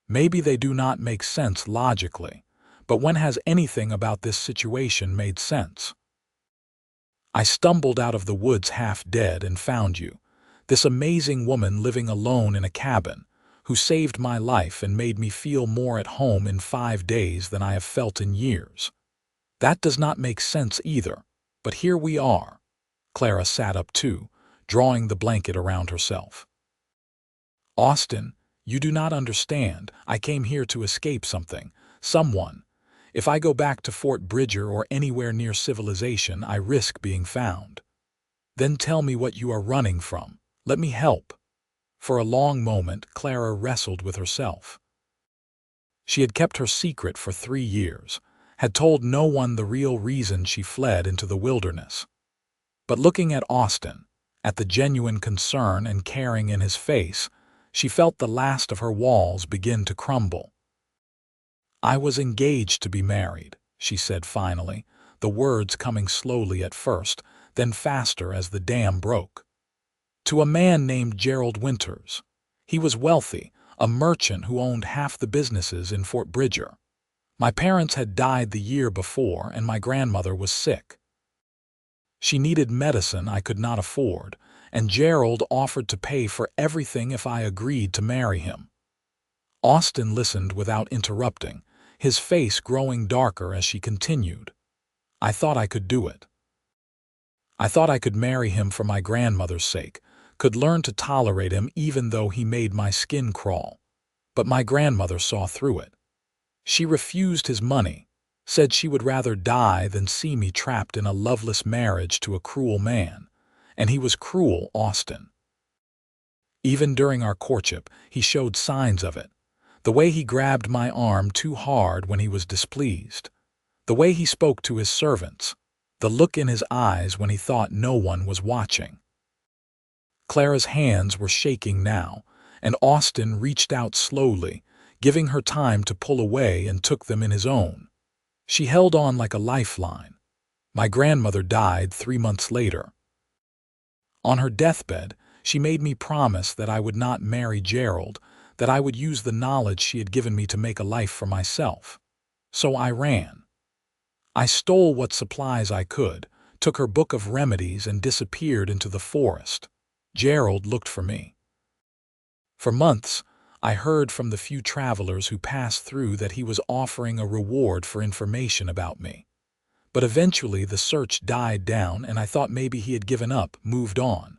"Maybe they do not make sense logically, but when has anything about this situation made sense? I stumbled out of the woods half dead and found you, this amazing woman living alone in a cabin, who saved my life and made me feel more at home in 5 days than I have felt in years. That does not make sense either, but here we are." Clara sat up too, drawing the blanket around herself. "Austin, you do not understand. I came here to escape something, someone. If I go back to Fort Bridger or anywhere near civilization, I risk being found." "Then tell me what you are running from. Let me help." For a long moment, Clara wrestled with herself. She had kept her secret for 3 years, had told no one the real reason she fled into the wilderness. But looking at Austin, at the genuine concern and caring in his face, she felt the last of her walls begin to crumble. "I was engaged to be married," she said finally, the words coming slowly at first, then faster as the dam broke. "To a man named Gerald Winters. He was wealthy, a merchant who owned half the businesses in Fort Bridger. My parents had died the year before, and my grandmother was sick. She needed medicine I could not afford, and Gerald offered to pay for everything if I agreed to marry him." Austin listened without interrupting, his face growing darker as she continued. "I thought I could do it. I thought I could marry him for my grandmother's sake, could learn to tolerate him even though he made my skin crawl. But my grandmother saw through it. She refused his money, said she would rather die than see me trapped in a loveless marriage to a cruel man. And he was cruel, Austin. Even during our courtship, he showed signs of it. The way he grabbed my arm too hard when he was displeased. The way he spoke to his servants. The look in his eyes when he thought no one was watching." Clara's hands were shaking now, and Austin reached out slowly, giving her time to pull away, and took them in his own. She held on like a lifeline. "My grandmother died 3 months later. On her deathbed, she made me promise that I would not marry Gerald, that I would use the knowledge she had given me to make a life for myself. So I ran. I stole what supplies I could, took her book of remedies, and disappeared into the forest. Gerald looked for me. For months, I heard from the few travelers who passed through that he was offering a reward for information about me. But eventually the search died down, and I thought maybe he had given up, moved on."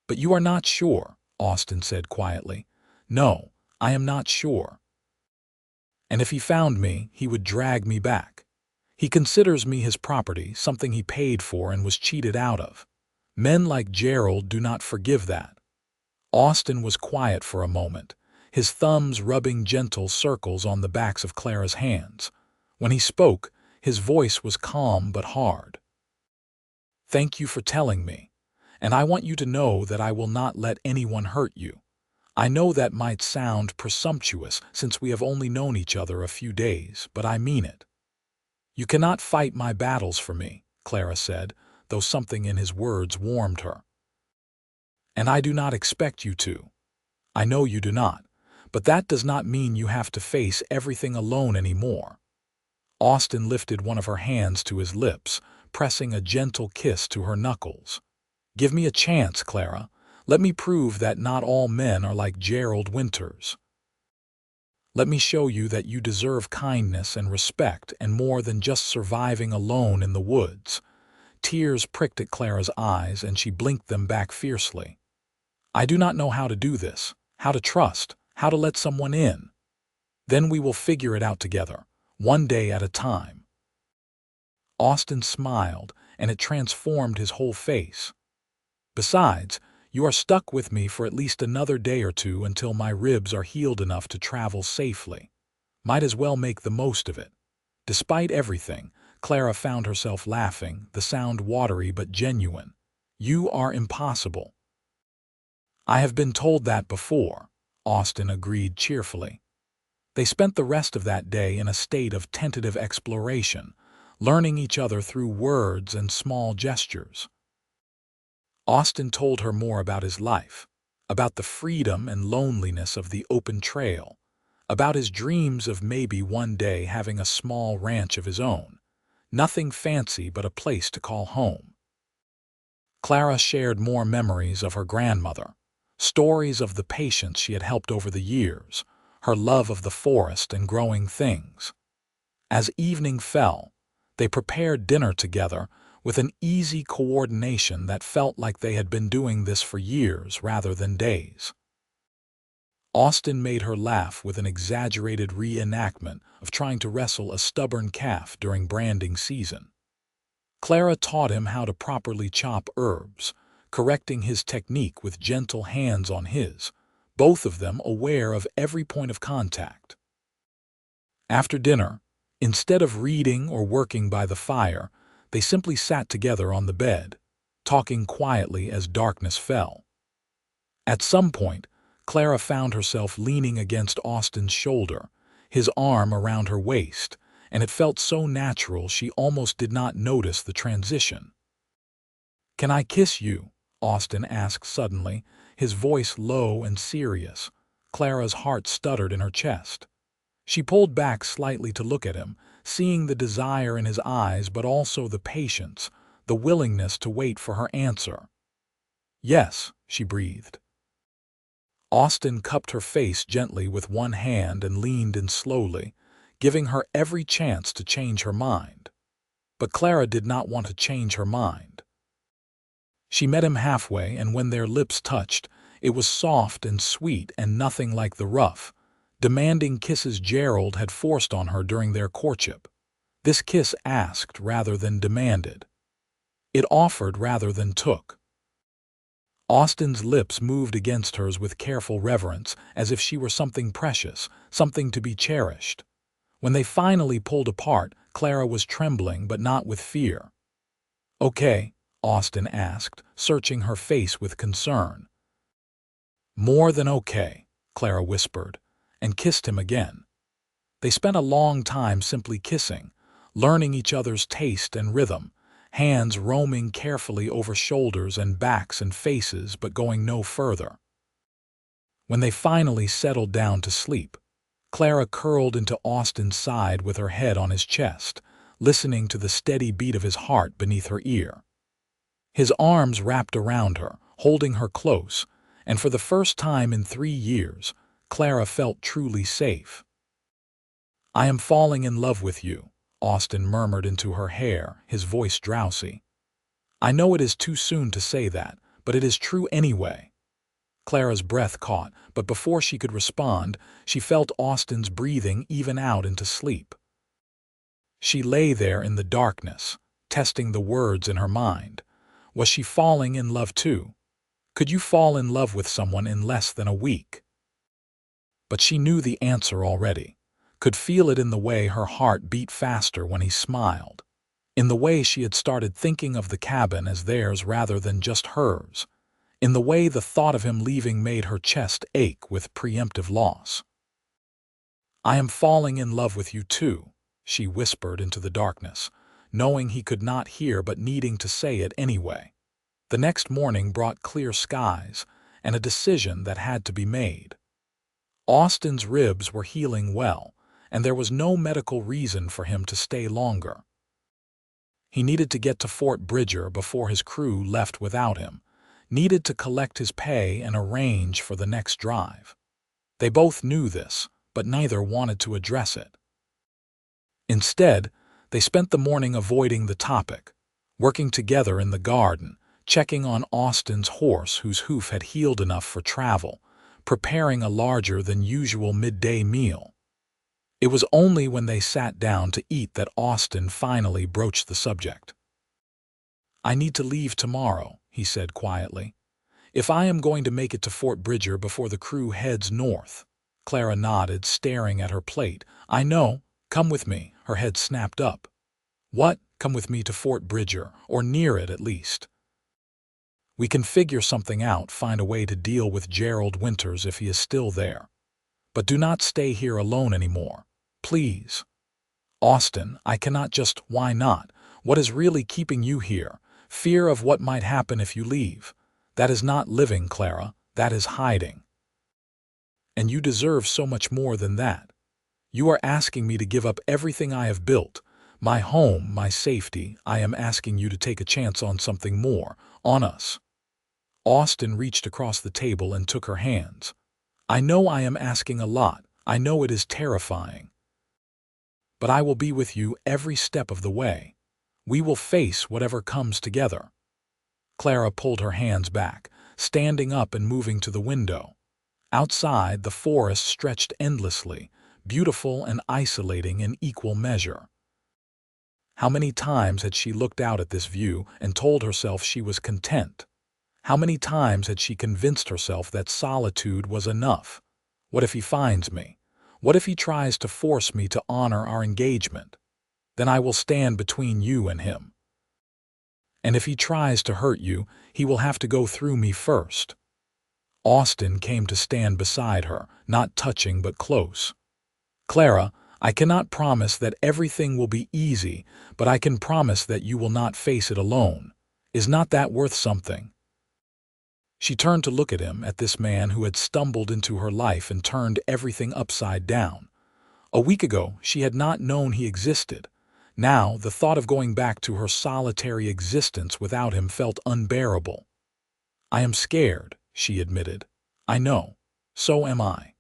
"But you are not sure," Austin said quietly. "No, I am not sure. And if he found me, he would drag me back. He considers me his property, something he paid for and was cheated out of. Men like Gerald do not forgive that." Austin was quiet for a moment, his thumbs rubbing gentle circles on the backs of Clara's hands. When he spoke, his voice was calm but hard. "Thank you for telling me, and I want you to know that I will not let anyone hurt you. I know that might sound presumptuous since we have only known each other a few days, but I mean it." "You cannot fight my battles for me," Clara said, though something in his words warmed her. And I do not expect you to. I know you do not. But that does not mean you have to face everything alone anymore. Austin lifted one of her hands to his lips, pressing a gentle kiss to her knuckles. Give me a chance, Clara. Let me prove that not all men are like Gerald Winters. Let me show you that you deserve kindness and respect and more than just surviving alone in the woods. Tears pricked at Clara's eyes and she blinked them back fiercely. I do not know how to do this, how to trust, how to let someone in. Then we will figure it out together, one day at a time. Austin smiled, and it transformed his whole face. Besides, you are stuck with me for at least another day or two until my ribs are healed enough to travel safely. Might as well make the most of it. Despite everything, Clara found herself laughing, the sound watery but genuine. You are impossible. I have been told that before, Austin agreed cheerfully. They spent the rest of that day in a state of tentative exploration, learning each other through words and small gestures. Austin told her more about his life, about the freedom and loneliness of the open trail, about his dreams of maybe one day having a small ranch of his own, nothing fancy but a place to call home. Clara shared more memories of her grandmother, stories of the patients she had helped over the years, her love of the forest and growing things. As evening fell, they prepared dinner together with an easy coordination that felt like they had been doing this for years rather than days. Austin made her laugh with an exaggerated reenactment of trying to wrestle a stubborn calf during branding season. Clara taught him how to properly chop herbs, correcting his technique with gentle hands on his, both of them aware of every point of contact. After dinner, instead of reading or working by the fire, they simply sat together on the bed, talking quietly as darkness fell. At some point, Clara found herself leaning against Austin's shoulder, his arm around her waist, and it felt so natural she almost did not notice the transition. "Can I kiss you?" Austin asked suddenly, his voice low and serious. Clara's heart stuttered in her chest. She pulled back slightly to look at him, seeing the desire in his eyes but also the patience, the willingness to wait for her answer. "Yes," she breathed. Austin cupped her face gently with one hand and leaned in slowly, giving her every chance to change her mind. But Clara did not want to change her mind. She met him halfway, and when their lips touched, it was soft and sweet and nothing like the rough, demanding kisses Gerald had forced on her during their courtship. This kiss asked rather than demanded. It offered rather than took. Austin's lips moved against hers with careful reverence, as if she were something precious, something to be cherished. When they finally pulled apart, Clara was trembling but not with fear. "Okay?" Austin asked, searching her face with concern. "More than okay," Clara whispered, and kissed him again. They spent a long time simply kissing, learning each other's taste and rhythm, hands roaming carefully over shoulders and backs and faces but going no further. When they finally settled down to sleep, Clara curled into Austin's side with her head on his chest, listening to the steady beat of his heart beneath her ear. His arms wrapped around her, holding her close, and for the first time in 3 years, Clara felt truly safe. "I am falling in love with you," Austin murmured into her hair, his voice drowsy. "I know it is too soon to say that, but it is true anyway." Clara's breath caught, but before she could respond, she felt Austin's breathing even out into sleep. She lay there in the darkness, testing the words in her mind. Was she falling in love too? Could you fall in love with someone in less than a week? But she knew the answer already, could feel it in the way her heart beat faster when he smiled, in the way she had started thinking of the cabin as theirs rather than just hers, in the way the thought of him leaving made her chest ache with preemptive loss. "I am falling in love with you too," she whispered into the darkness, knowing he could not hear but needing to say it anyway. The next morning brought clear skies and a decision that had to be made. Austin's ribs were healing well, and there was no medical reason for him to stay longer. He needed to get to Fort Bridger before his crew left without him, needed to collect his pay and arrange for the next drive. They both knew this, but neither wanted to address it. Instead, they spent the morning avoiding the topic, working together in the garden, checking on Austin's horse whose hoof had healed enough for travel, preparing a larger-than-usual midday meal. It was only when they sat down to eat that Austin finally broached the subject. "I need to leave tomorrow," he said quietly. "If I am going to make it to Fort Bridger before the crew heads north." Clara nodded, staring at her plate. "I know. Come with me." Her head snapped up. "What? Come with me to Fort Bridger, or near it at least. We can figure something out, find a way to deal with Gerald Winters if he is still there. But do not stay here alone anymore. Please." "Austin, I cannot just—" "Why not? What is really keeping you here? Fear of what might happen if you leave. That is not living, Clara. That is hiding. And you deserve so much more than that. You are asking me to give up everything I have built, my home, my safety. I am asking you to take a chance on something more, on us." Austin reached across the table and took her hands. "I know I am asking a lot. I know it is terrifying. But I will be with you every step of the way. We will face whatever comes together." Clara pulled her hands back, standing up and moving to the window. Outside, the forest stretched endlessly, beautiful and isolating in equal measure. How many times had she looked out at this view and told herself she was content? How many times had she convinced herself that solitude was enough? What if he finds me? What if he tries to force me to honor our engagement? Then I will stand between you and him. And if he tries to hurt you, he will have to go through me first. Austin came to stand beside her, not touching but close. "Clara, I cannot promise that everything will be easy, but I can promise that you will not face it alone. Is not that worth something?" She turned to look at him, at this man who had stumbled into her life and turned everything upside down. A week ago, she had not known he existed. Now, the thought of going back to her solitary existence without him felt unbearable. "I am scared," she admitted. "I know. So am I.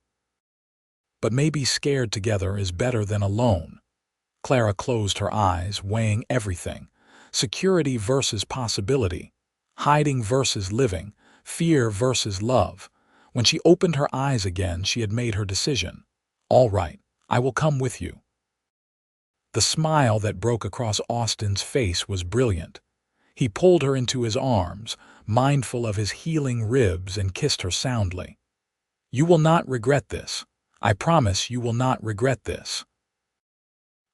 But maybe scared together is better than alone." Clara closed her eyes, weighing everything. Security versus possibility. Hiding versus living. Fear versus love. When she opened her eyes again, she had made her decision. "All right, I will come with you." The smile that broke across Austin's face was brilliant. He pulled her into his arms, mindful of his healing ribs, and kissed her soundly. "You will not regret this. I promise you will not regret this."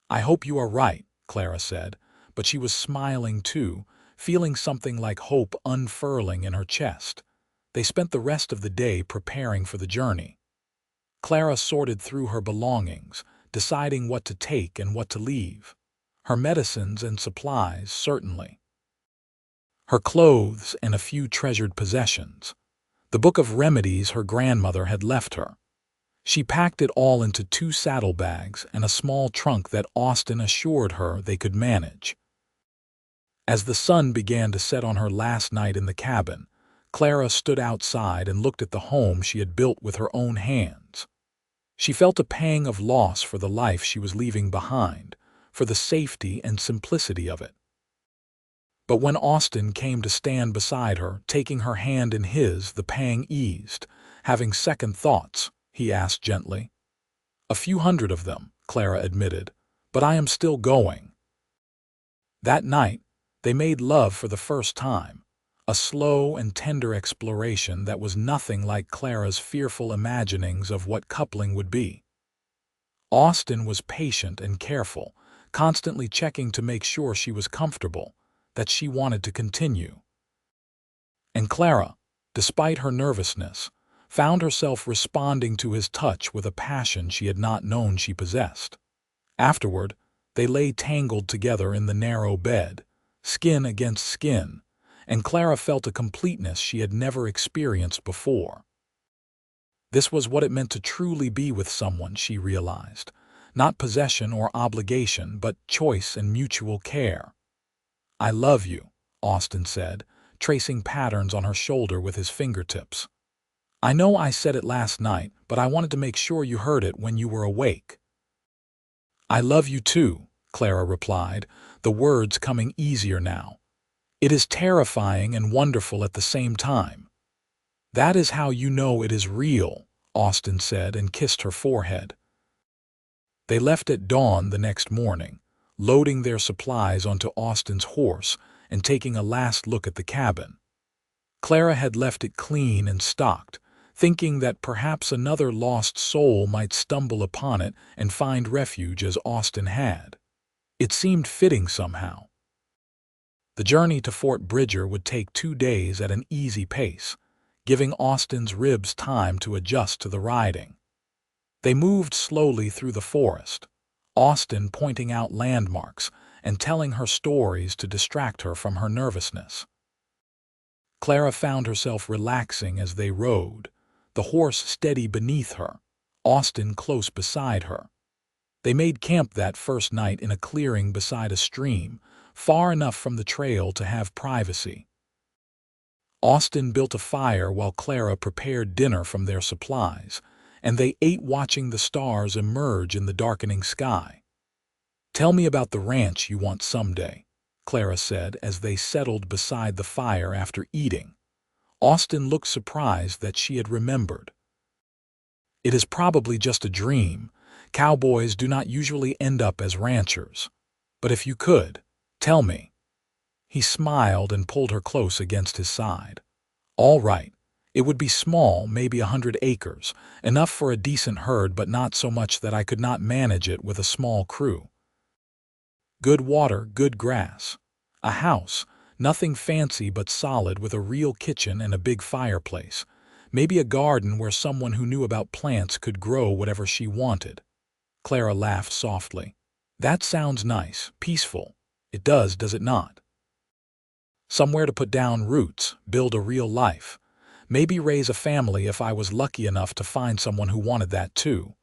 "I hope you are right," Clara said, but she was smiling too, feeling something like hope unfurling in her chest. They spent the rest of the day preparing for the journey. Clara sorted through her belongings, deciding what to take and what to leave. Her medicines and supplies, certainly. Her clothes and a few treasured possessions. The book of remedies her grandmother had left her. She packed it all into 2 saddlebags and a small trunk that Austin assured her they could manage. As the sun began to set on her last night in the cabin, Clara stood outside and looked at the home she had built with her own hands. She felt a pang of loss for the life she was leaving behind, for the safety and simplicity of it. But when Austin came to stand beside her, taking her hand in his, the pang eased. "Having second thoughts?" he asked gently. "A few hundred of them," Clara admitted, "but I am still going." That night, they made love for the first time, a slow and tender exploration that was nothing like Clara's fearful imaginings of what coupling would be. Austin was patient and careful, constantly checking to make sure she was comfortable, that she wanted to continue. And Clara, despite her nervousness, found herself responding to his touch with a passion she had not known she possessed. Afterward, they lay tangled together in the narrow bed, skin against skin, and Clara felt a completeness she had never experienced before. This was what it meant to truly be with someone, she realized. Not possession or obligation, but choice and mutual care. "I love you," Austin said, tracing patterns on her shoulder with his fingertips. "I know I said it last night, but I wanted to make sure you heard it when you were awake." "I love you too," Clara replied, the words coming easier now. "It is terrifying and wonderful at the same time." "That is how you know it is real," Austin said and kissed her forehead. They left at dawn the next morning, loading their supplies onto Austin's horse and taking a last look at the cabin. Clara had left it clean and stocked, thinking that perhaps another lost soul might stumble upon it and find refuge as Austin had. It seemed fitting somehow. The journey to Fort Bridger would take 2 days at an easy pace, giving Austin's ribs time to adjust to the riding. They moved slowly through the forest, Austin pointing out landmarks and telling her stories to distract her from her nervousness. Clara found herself relaxing as they rode, the horse steady beneath her, Austin close beside her. They made camp that first night in a clearing beside a stream, far enough from the trail to have privacy. Austin built a fire while Clara prepared dinner from their supplies, and they ate watching the stars emerge in the darkening sky. "Tell me about the ranch you want someday," Clara said as they settled beside the fire after eating. Austin looked surprised that she had remembered. "It is probably just a dream. Cowboys do not usually end up as ranchers. But if you could, tell me." He smiled and pulled her close against his side. "All right. It would be small, maybe 100 acres, enough for a decent herd but not so much that I could not manage it with a small crew. Good water, good grass. A house, nothing fancy but solid with a real kitchen and a big fireplace. Maybe a garden where someone who knew about plants could grow whatever she wanted." Clara laughed softly. "That sounds nice, peaceful. It does it not? Somewhere to put down roots, build a real life. Maybe raise a family if I was lucky enough to find someone who wanted that too."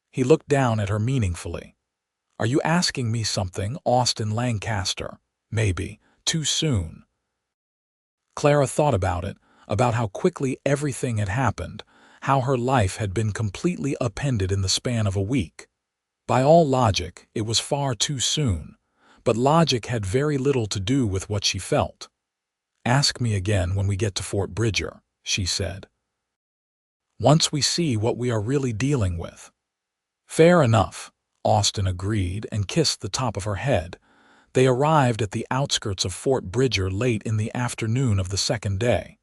He looked down at her meaningfully. "Are you asking me something, Austin Lancaster? Maybe. Too soon." Clara thought about it, about how quickly everything had happened, how her life had been completely upended in the span of a week. By all logic, it was far too soon, but logic had very little to do with what she felt. "Ask me again when we get to Fort Bridger," she said. "Once we see what we are really dealing with." "Fair enough," Austin agreed and kissed the top of her head. They arrived at the outskirts of Fort Bridger late in the afternoon of the second day.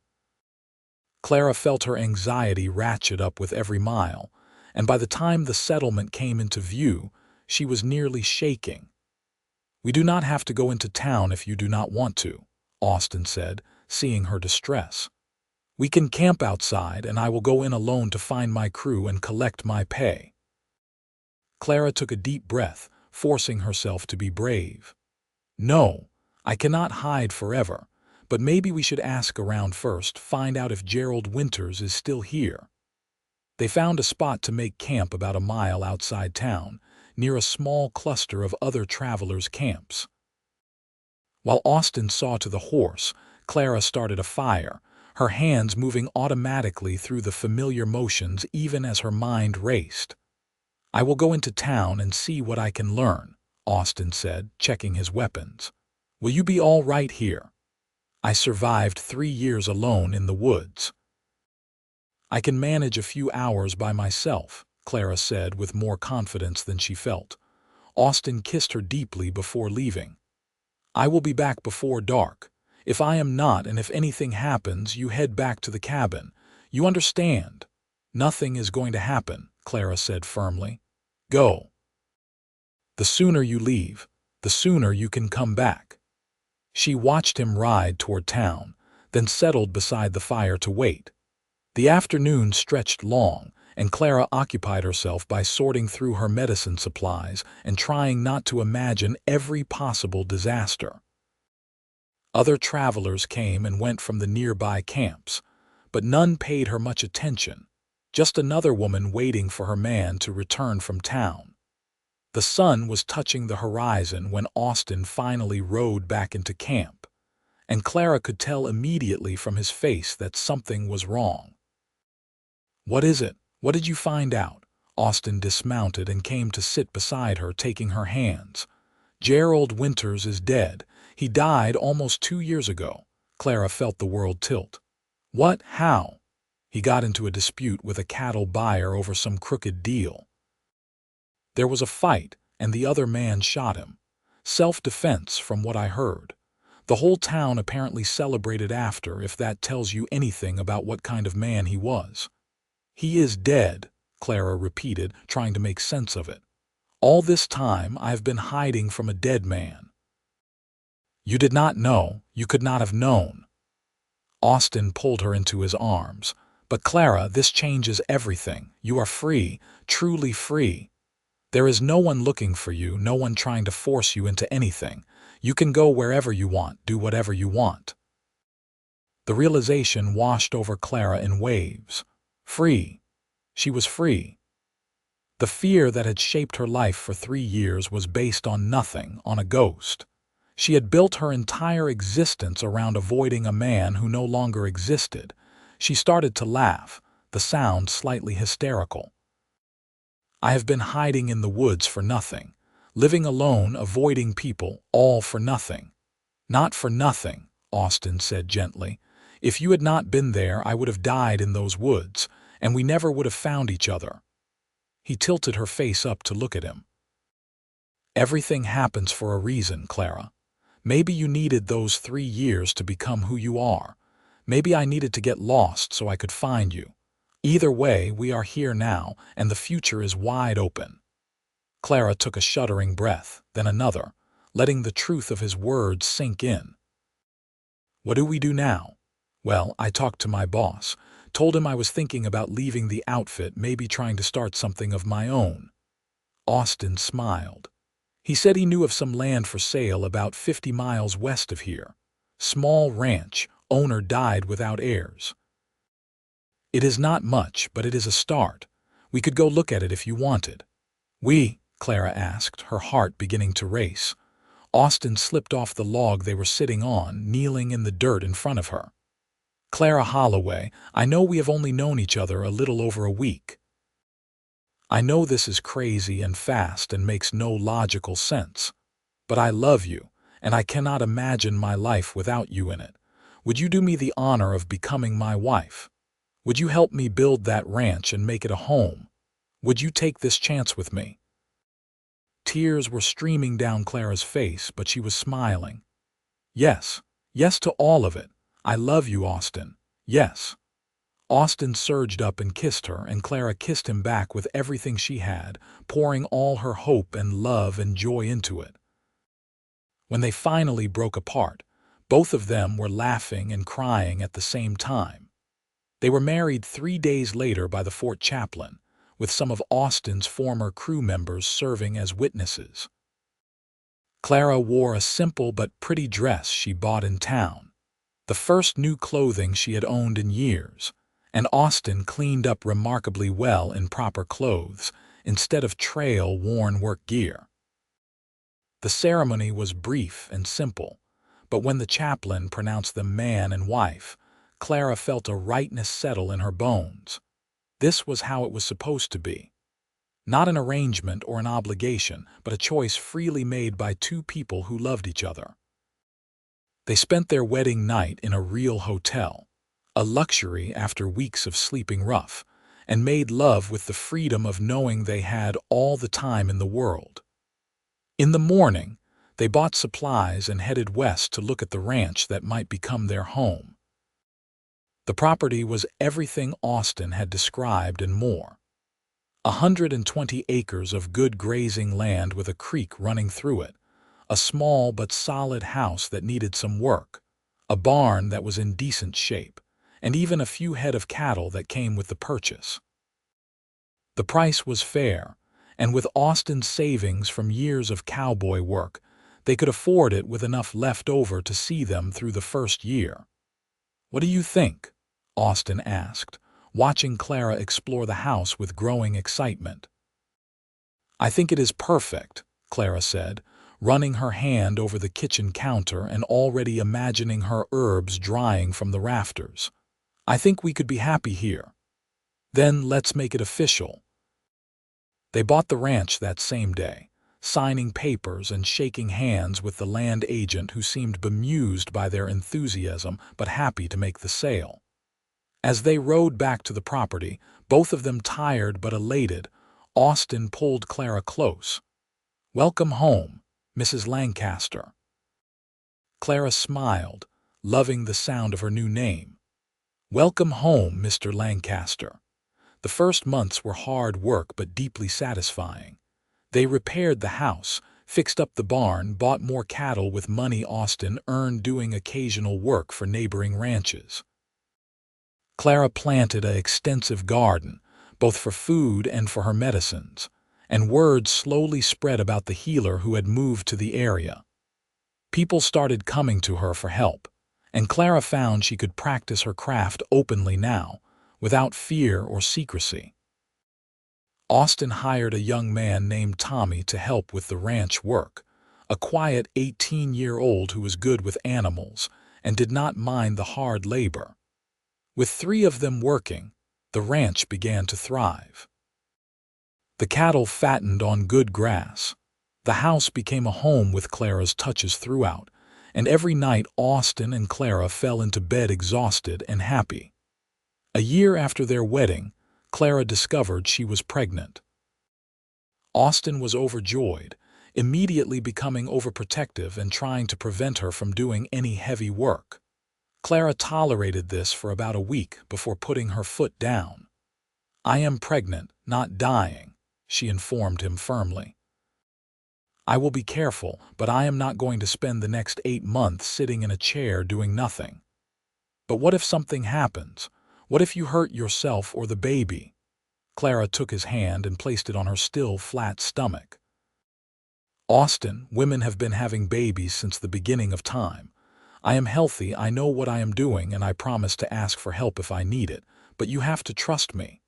Clara felt her anxiety ratchet up with every mile, and by the time the settlement came into view, she was nearly shaking. "We do not have to go into town if you do not want to," Austin said, seeing her distress. "We can camp outside and I will go in alone to find my crew and collect my pay." Clara took a deep breath, forcing herself to be brave. "No, I cannot hide forever, but maybe we should ask around first, find out if Gerald Winters is still here." They found a spot to make camp about a mile outside town, near a small cluster of other travelers' camps. While Austin saw to the horse, Clara started a fire, her hands moving automatically through the familiar motions even as her mind raced. "I will go into town and see what I can learn," Austin said, checking his weapons. "Will you be all right here? I survived 3 years alone in the woods." "I can manage a few hours by myself," Clara said with more confidence than she felt. Austin kissed her deeply before leaving. "I will be back before dark. If I am not and if anything happens, you head back to the cabin. You understand?" "Nothing is going to happen," Clara said firmly. "Go. The sooner you leave, the sooner you can come back." She watched him ride toward town, then settled beside the fire to wait. The afternoon stretched long, and Clara occupied herself by sorting through her medicine supplies and trying not to imagine every possible disaster. Other travelers came and went from the nearby camps, but none paid her much attention, just another woman waiting for her man to return from town. The sun was touching the horizon when Austin finally rode back into camp, and Clara could tell immediately from his face that something was wrong. "What is it? What did you find out?" Austin dismounted and came to sit beside her, taking her hands. "Gerald Winters is dead. He died almost 2 years ago." Clara felt the world tilt. "What? How?" "He got into a dispute with a cattle buyer over some crooked deal. There was a fight, and the other man shot him. Self-defense, from what I heard. The whole town apparently celebrated after, if that tells you anything about what kind of man he was." "He is dead," Clara repeated, trying to make sense of it. "All this time I have been hiding from a dead man." "You did not know. You could not have known." Austin pulled her into his arms. "But Clara, this changes everything. You are free, truly free. There is no one looking for you, no one trying to force you into anything. You can go wherever you want, do whatever you want." The realization washed over Clara in waves. Free. She was free. The fear that had shaped her life for 3 years was based on nothing, on a ghost. She had built her entire existence around avoiding a man who no longer existed. She started to laugh, the sound slightly hysterical. "I have been hiding in the woods for nothing, living alone, avoiding people, all for nothing." "Not for nothing," Austin said gently. "If you had not been there, I would have died in those woods, and we never would have found each other." He tilted her face up to look at him. "Everything happens for a reason, Clara. Maybe you needed those 3 years to become who you are. Maybe I needed to get lost so I could find you. Either way, we are here now, and the future is wide open." Clara took a shuddering breath, then another, letting the truth of his words sink in. "What do we do now?" "Well, I talked to my boss, told him I was thinking about leaving the outfit, maybe trying to start something of my own." Austin smiled. "He said he knew of some land for sale about 50 miles west of here. Small ranch, owner died without heirs. It is not much, but it is a start. We could go look at it if you wanted." Clara asked, her heart beginning to race. Austin slipped off the log they were sitting on, kneeling in the dirt in front of her. "Clara Holloway, I know we have only known each other a little over a week. I know this is crazy and fast and makes no logical sense. But I love you, and I cannot imagine my life without you in it. Would you do me the honor of becoming my wife? Would you help me build that ranch and make it a home? Would you take this chance with me?" Tears were streaming down Clara's face, but she was smiling. "Yes, yes to all of it. I love you, Austin. Yes." Austin surged up and kissed her, and Clara kissed him back with everything she had, pouring all her hope and love and joy into it. When they finally broke apart, both of them were laughing and crying at the same time. They were married 3 days later by the fort chaplain, with some of Austin's former crew members serving as witnesses. Clara wore a simple but pretty dress she bought in town, the first new clothing she had owned in years, and Austin cleaned up remarkably well in proper clothes instead of trail-worn work gear. The ceremony was brief and simple, but when the chaplain pronounced them man and wife, Clara felt a rightness settle in her bones. This was how it was supposed to be. Not an arrangement or an obligation, but a choice freely made by two people who loved each other. They spent their wedding night in a real hotel, a luxury after weeks of sleeping rough, and made love with the freedom of knowing they had all the time in the world. In the morning, they bought supplies and headed west to look at the ranch that might become their home. The property was everything Austin had described and more. 120 acres of good grazing land with a creek running through it, a small but solid house that needed some work, a barn that was in decent shape, and even a few head of cattle that came with the purchase. The price was fair, and with Austin's savings from years of cowboy work, They could afford it with enough left over to see them through the first year. "What do you think?" Austin asked, watching Clara explore the house with growing excitement. "I think it is perfect," Clara said, running her hand over the kitchen counter and already imagining her herbs drying from the rafters. "I think we could be happy here." "Then let's make it official." They bought the ranch that same day, signing papers and shaking hands with the land agent who seemed bemused by their enthusiasm but happy to make the sale. As they rode back to the property, both of them tired but elated, Austin pulled Clara close. "Welcome home, Mrs. Lancaster." Clara smiled, loving the sound of her new name. "Welcome home, Mr. Lancaster." The first months were hard work but deeply satisfying. They repaired the house, fixed up the barn, bought more cattle with money Austin earned doing occasional work for neighboring ranches. Clara planted an extensive garden, both for food and for her medicines, and word slowly spread about the healer who had moved to the area. People started coming to her for help, and Clara found she could practice her craft openly now, without fear or secrecy. Austin hired a young man named Tommy to help with the ranch work, a quiet 18-year-old who was good with animals and did not mind the hard labor. With 3 of them working, the ranch began to thrive. The cattle fattened on good grass. The house became a home with Clara's touches throughout, and every night Austin and Clara fell into bed exhausted and happy. A year after their wedding, Clara discovered she was pregnant. Austin was overjoyed, immediately becoming overprotective and trying to prevent her from doing any heavy work. Clara tolerated this for about a week before putting her foot down. "I am pregnant, not dying," she informed him firmly. "I will be careful, but I am not going to spend the next 8 months sitting in a chair doing nothing." "But what if something happens? What if you hurt yourself or the baby?" Clara took his hand and placed it on her still flat stomach. "Austin, women have been having babies since the beginning of time. I am healthy, I know what I am doing, and I promise to ask for help if I need it, but you have to trust me."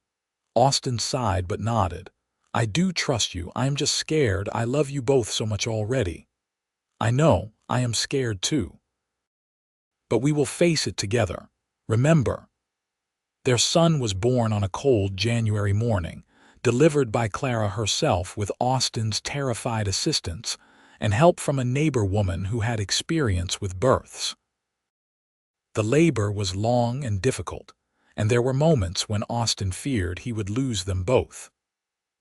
Austin sighed but nodded. "I do trust you, I am just scared. I love you both so much already." "I know, I am scared too. But we will face it together. Remember." Their son was born on a cold January morning, delivered by Clara herself with Austin's terrified assistance and help from a neighbor woman who had experience with births. The labor was long and difficult, and there were moments when Austin feared he would lose them both.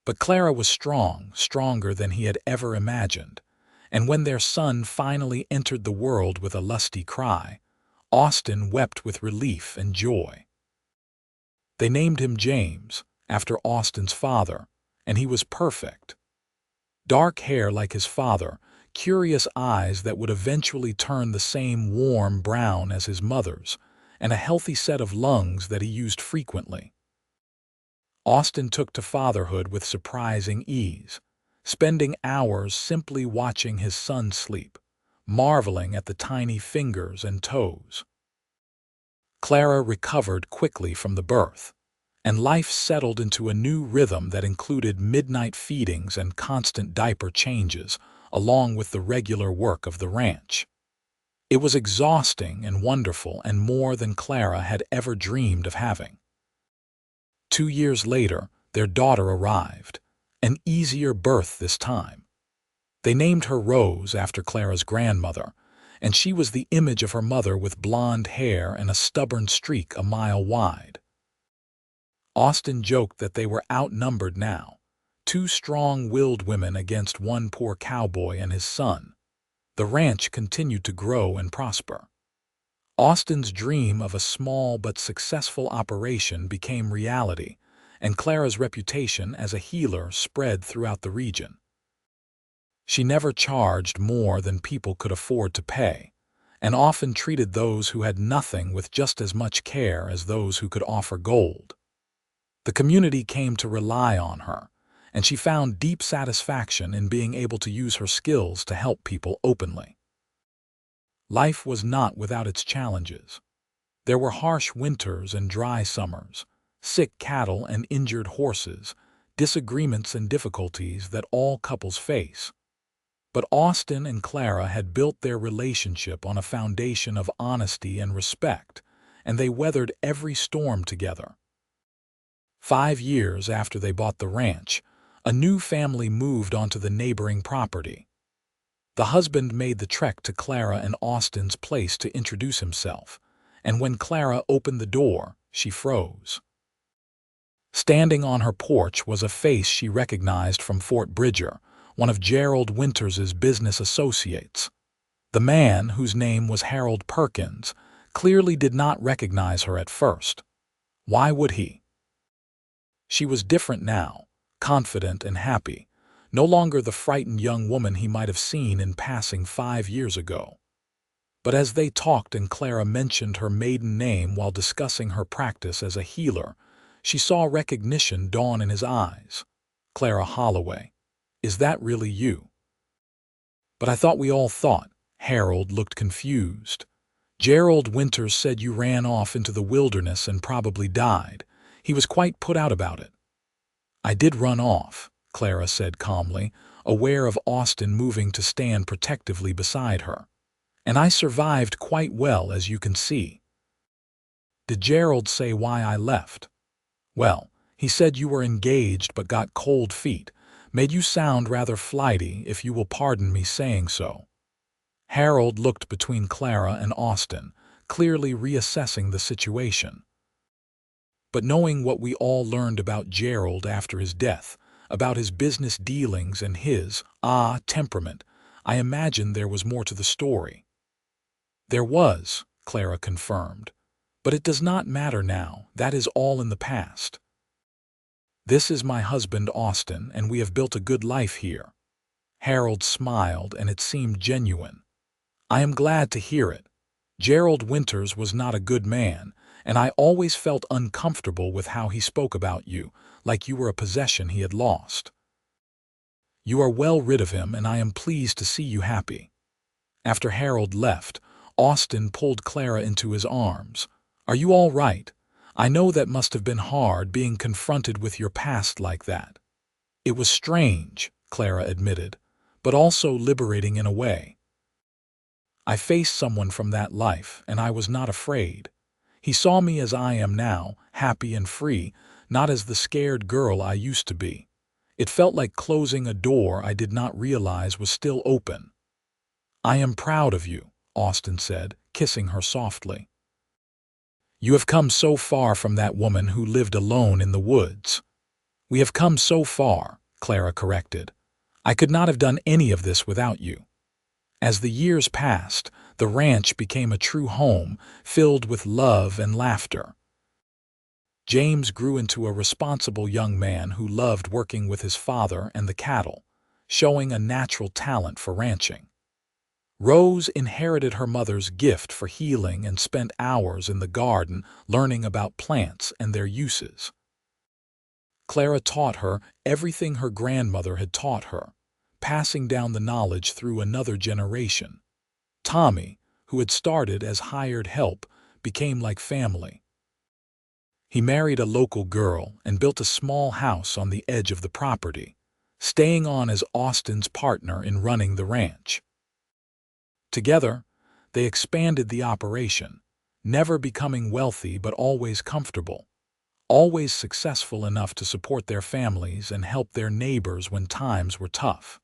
But Clara was strong, stronger than he had ever imagined, and when their son finally entered the world with a lusty cry, Austin wept with relief and joy. They named him James, after Austin's father, and he was perfect. Dark hair like his father, curious eyes that would eventually turn the same warm brown as his mother's, and a healthy set of lungs that he used frequently. Austin took to fatherhood with surprising ease, spending hours simply watching his son sleep, marveling at the tiny fingers and toes. Clara recovered quickly from the birth, and life settled into a new rhythm that included midnight feedings and constant diaper changes, along with the regular work of the ranch. It was exhausting and wonderful, and more than Clara had ever dreamed of having. 2 years later, their daughter arrived, an easier birth this time. They named her Rose after Clara's grandmother, and she was the image of her mother with blonde hair and a stubborn streak a mile wide. Austin joked that they were outnumbered now, 2 strong-willed women against 1 poor cowboy and his son. The ranch continued to grow and prosper. Austin's dream of a small but successful operation became reality, and Clara's reputation as a healer spread throughout the region. She never charged more than people could afford to pay, and often treated those who had nothing with just as much care as those who could offer gold. The community came to rely on her, and she found deep satisfaction in being able to use her skills to help people openly. Life was not without its challenges. There were harsh winters and dry summers, sick cattle and injured horses, disagreements and difficulties that all couples face. But Austin and Clara had built their relationship on a foundation of honesty and respect, and they weathered every storm together. 5 years after they bought the ranch, a new family moved onto the neighboring property. The husband made the trek to Clara and Austin's place to introduce himself, and when Clara opened the door, she froze. Standing on her porch was a face she recognized from Fort Bridger, one of Gerald Winters's business associates. The man, whose name was Harold Perkins, clearly did not recognize her at first. Why would he? She was different now, confident and happy, no longer the frightened young woman he might have seen in passing 5 years ago. But as they talked and Clara mentioned her maiden name while discussing her practice as a healer, she saw recognition dawn in his eyes. "Clara Holloway, is that really you?" "But I thought we all thought." Harold looked confused. "Gerald Winters said you ran off into the wilderness and probably died. He was quite put out about it." "I did run off," Clara said calmly, aware of Austin moving to stand protectively beside her. "And I survived quite well, as you can see." "Did Gerald say why I left?" "Well, he said you were engaged but got cold feet. Made you sound rather flighty, if you will pardon me saying so." Harold looked between Clara and Austin, clearly reassessing the situation. "But knowing what we all learned about Gerald after his death, about his business dealings and his, temperament, I imagine there was more to the story." "There was," Clara confirmed. "But it does not matter now. That is all in the past. This is my husband Austin, and we have built a good life here." Harold smiled, and it seemed genuine. "I am glad to hear it. Gerald Winters was not a good man, and I always felt uncomfortable with how he spoke about you, like you were a possession he had lost. You are well rid of him, and I am pleased to see you happy." After Harold left, Austin pulled Clara into his arms. "Are you all right? I know that must have been hard, being confronted with your past like that." "It was strange," Clara admitted, "but also liberating in a way. I faced someone from that life, and I was not afraid. He saw me as I am now, happy and free, not as the scared girl I used to be. It felt like closing a door I did not realize was still open." "I am proud of you," Austin said, kissing her softly. "You have come so far from that woman who lived alone in the woods." "We have come so far," Clara corrected. "I could not have done any of this without you." As the years passed, the ranch became a true home, filled with love and laughter. James grew into a responsible young man who loved working with his father and the cattle, showing a natural talent for ranching. Rose inherited her mother's gift for healing and spent hours in the garden learning about plants and their uses. Clara taught her everything her grandmother had taught her, passing down the knowledge through another generation. Tommy, who had started as hired help, became like family. He married a local girl and built a small house on the edge of the property, staying on as Austin's partner in running the ranch. Together, they expanded the operation, never becoming wealthy but always comfortable, always successful enough to support their families and help their neighbors when times were tough.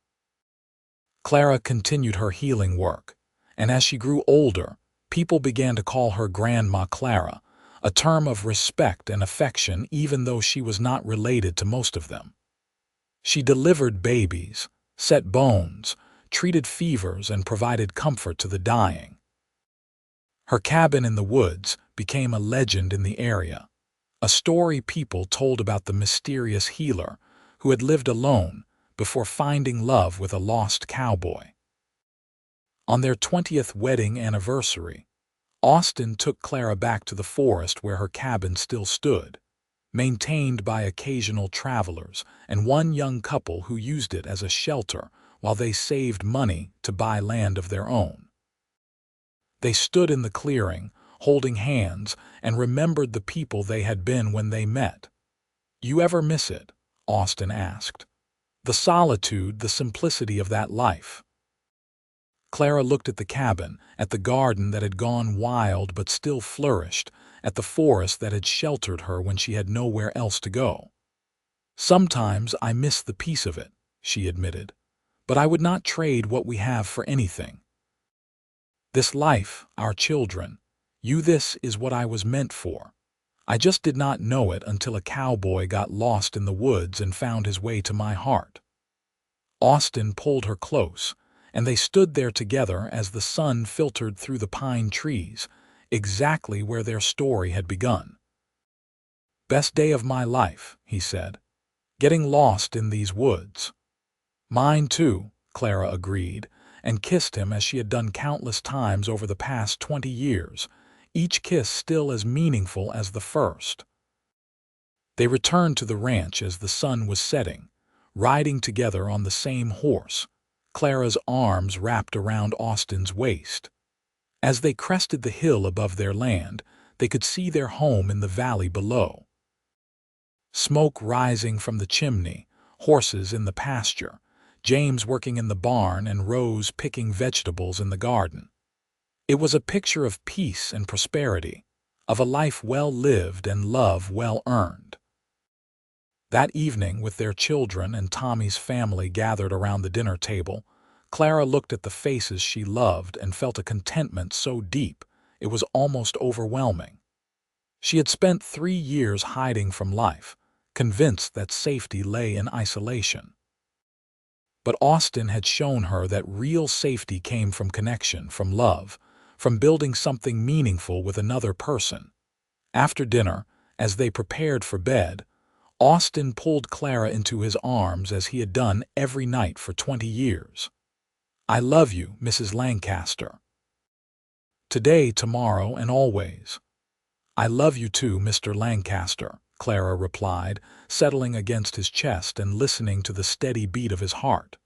Clara continued her healing work, and as she grew older, people began to call her Grandma Clara, a term of respect and affection even though she was not related to most of them. She delivered babies, set bones, treated fevers, and provided comfort to the dying. Her cabin in the woods became a legend in the area, a story people told about the mysterious healer who had lived alone before finding love with a lost cowboy. On their 20th wedding anniversary, Austin took Clara back to the forest where her cabin still stood. maintained by occasional travelers, and one young couple who used it as a shelter while they saved money to buy land of their own. They stood in the clearing, holding hands, and remembered the people they had been when they met. "You ever miss it?" Austin asked. "The solitude, the simplicity of that life." Clara looked at the cabin, at the garden that had gone wild but still flourished, at the forest that had sheltered her when she had nowhere else to go. "Sometimes I miss the peace of it," she admitted, "but I would not trade what we have for anything. This life, our children, this is what I was meant for. I just did not know it until a cowboy got lost in the woods and found his way to my heart." Austin pulled her close, and they stood there together as the sun filtered through the pine trees, exactly where their story had begun. "Best day of my life," he said, "getting lost in these woods." "Mine too," Clara agreed, and kissed him as she had done countless times over the past 20 years, each kiss still as meaningful as the first. They returned to the ranch as the sun was setting, riding together on the same horse, Clara's arms wrapped around Austin's waist. As they crested the hill above their land, they could see their home in the valley below. Smoke rising from the chimney, horses in the pasture, James working in the barn and Rose picking vegetables in the garden. It was a picture of peace and prosperity, of a life well lived and love well earned. That evening, with their children and Tommy's family gathered around the dinner table, Clara looked at the faces she loved and felt a contentment so deep it was almost overwhelming. She had spent 3 years hiding from life, convinced that safety lay in isolation. But Austin had shown her that real safety came from connection, from love, from building something meaningful with another person. After dinner, as they prepared for bed, Austin pulled Clara into his arms as he had done every night for 20 years. "I love you, Mrs. Lancaster. Today, tomorrow, and always." "I love you too, Mr. Lancaster," Clara replied, settling against his chest and listening to the steady beat of his heart.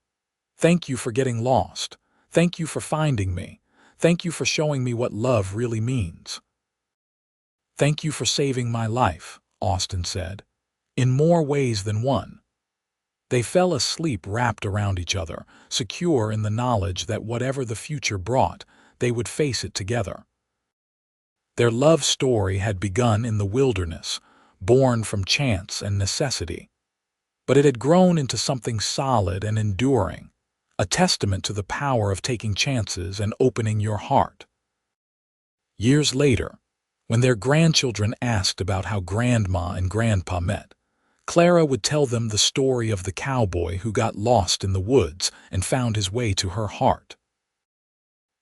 "Thank you for getting lost. Thank you for finding me. Thank you for showing me what love really means." "Thank you for saving my life," Austin said, "in more ways than one." They fell asleep wrapped around each other, secure in the knowledge that whatever the future brought, they would face it together. Their love story had begun in the wilderness, born from chance and necessity. But it had grown into something solid and enduring, a testament to the power of taking chances and opening your heart. Years later, when their grandchildren asked about how Grandma and Grandpa met, Clara would tell them the story of the cowboy who got lost in the woods and found his way to her heart.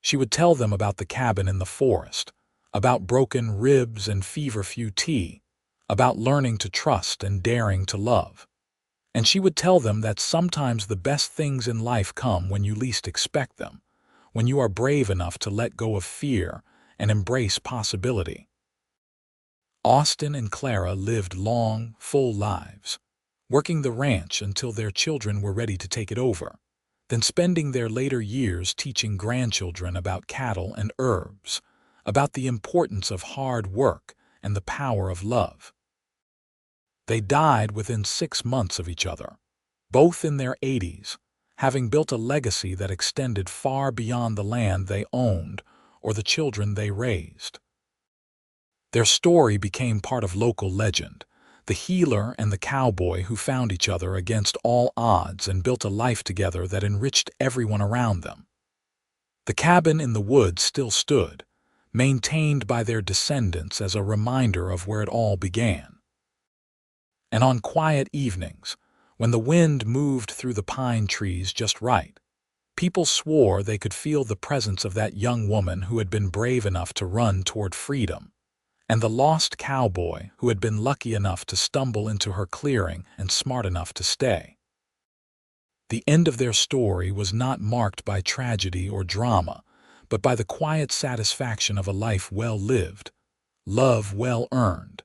She would tell them about the cabin in the forest, about broken ribs and feverfew tea, about learning to trust and daring to love. And she would tell them that sometimes the best things in life come when you least expect them, when you are brave enough to let go of fear and embrace possibility. Austin and Clara lived long, full lives, working the ranch until their children were ready to take it over, then spending their later years teaching grandchildren about cattle and herbs, about the importance of hard work and the power of love. They died within 6 months of each other, both in their 80s, having built a legacy that extended far beyond the land they owned or the children they raised. Their story became part of local legend, the healer and the cowboy who found each other against all odds and built a life together that enriched everyone around them. The cabin in the woods still stood, maintained by their descendants as a reminder of where it all began. And on quiet evenings, when the wind moved through the pine trees just right, people swore they could feel the presence of that young woman who had been brave enough to run toward freedom, and the lost cowboy who had been lucky enough to stumble into her clearing and smart enough to stay. The end of their story was not marked by tragedy or drama, but by the quiet satisfaction of a life well lived, love well earned,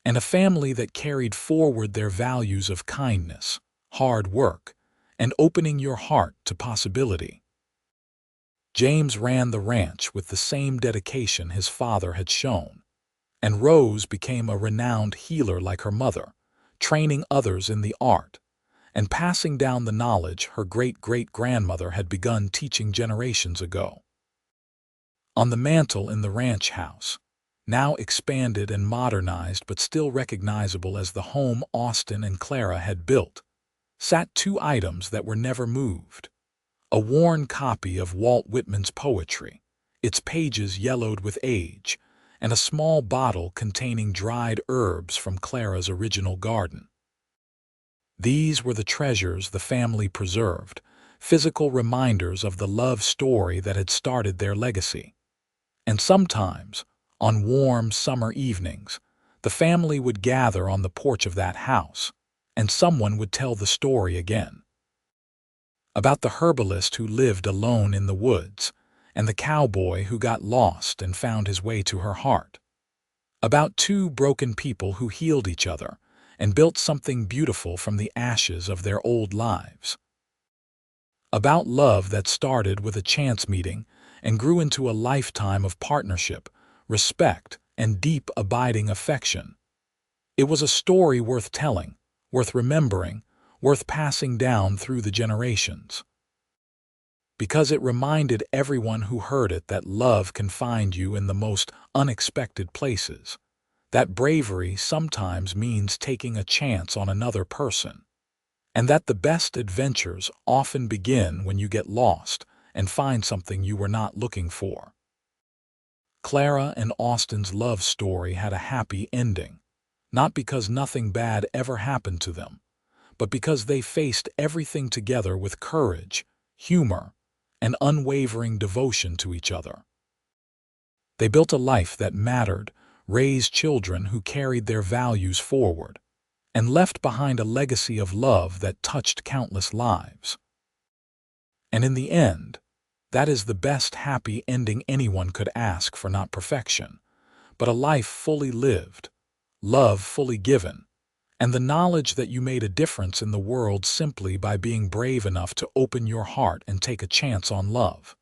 and a family that carried forward their values of kindness, hard work, and opening your heart to possibility. James ran the ranch with the same dedication his father had shown, and Rose became a renowned healer like her mother, training others in the art and passing down the knowledge her great-great-grandmother had begun teaching generations ago. On the mantel in the ranch house, now expanded and modernized but still recognizable as the home Austin and Clara had built, sat two items that were never moved: a worn copy of Walt Whitman's poetry, its pages yellowed with age, and a small bottle containing dried herbs from Clara's original garden. These were the treasures the family preserved, physical reminders of the love story that had started their legacy. And sometimes, on warm summer evenings, the family would gather on the porch of that house, and someone would tell the story again. About the herbalist who lived alone in the woods, and the cowboy who got lost and found his way to her heart. About two broken people who healed each other and built something beautiful from the ashes of their old lives. About love that started with a chance meeting and grew into a lifetime of partnership, respect, and deep, abiding affection. It was a story worth telling, worth remembering, worth passing down through the generations. Because it reminded everyone who heard it that love can find you in the most unexpected places, that bravery sometimes means taking a chance on another person, and that the best adventures often begin when you get lost and find something you were not looking for. Clara and Austin's love story had a happy ending, not because nothing bad ever happened to them, but because they faced everything together with courage, humor, and unwavering devotion to each other. They built a life that mattered, raised children who carried their values forward, and left behind a legacy of love that touched countless lives. And in the end, that is the best happy ending anyone could ask for, not perfection, but a life fully lived, love fully given, and the knowledge that you made a difference in the world simply by being brave enough to open your heart and take a chance on love.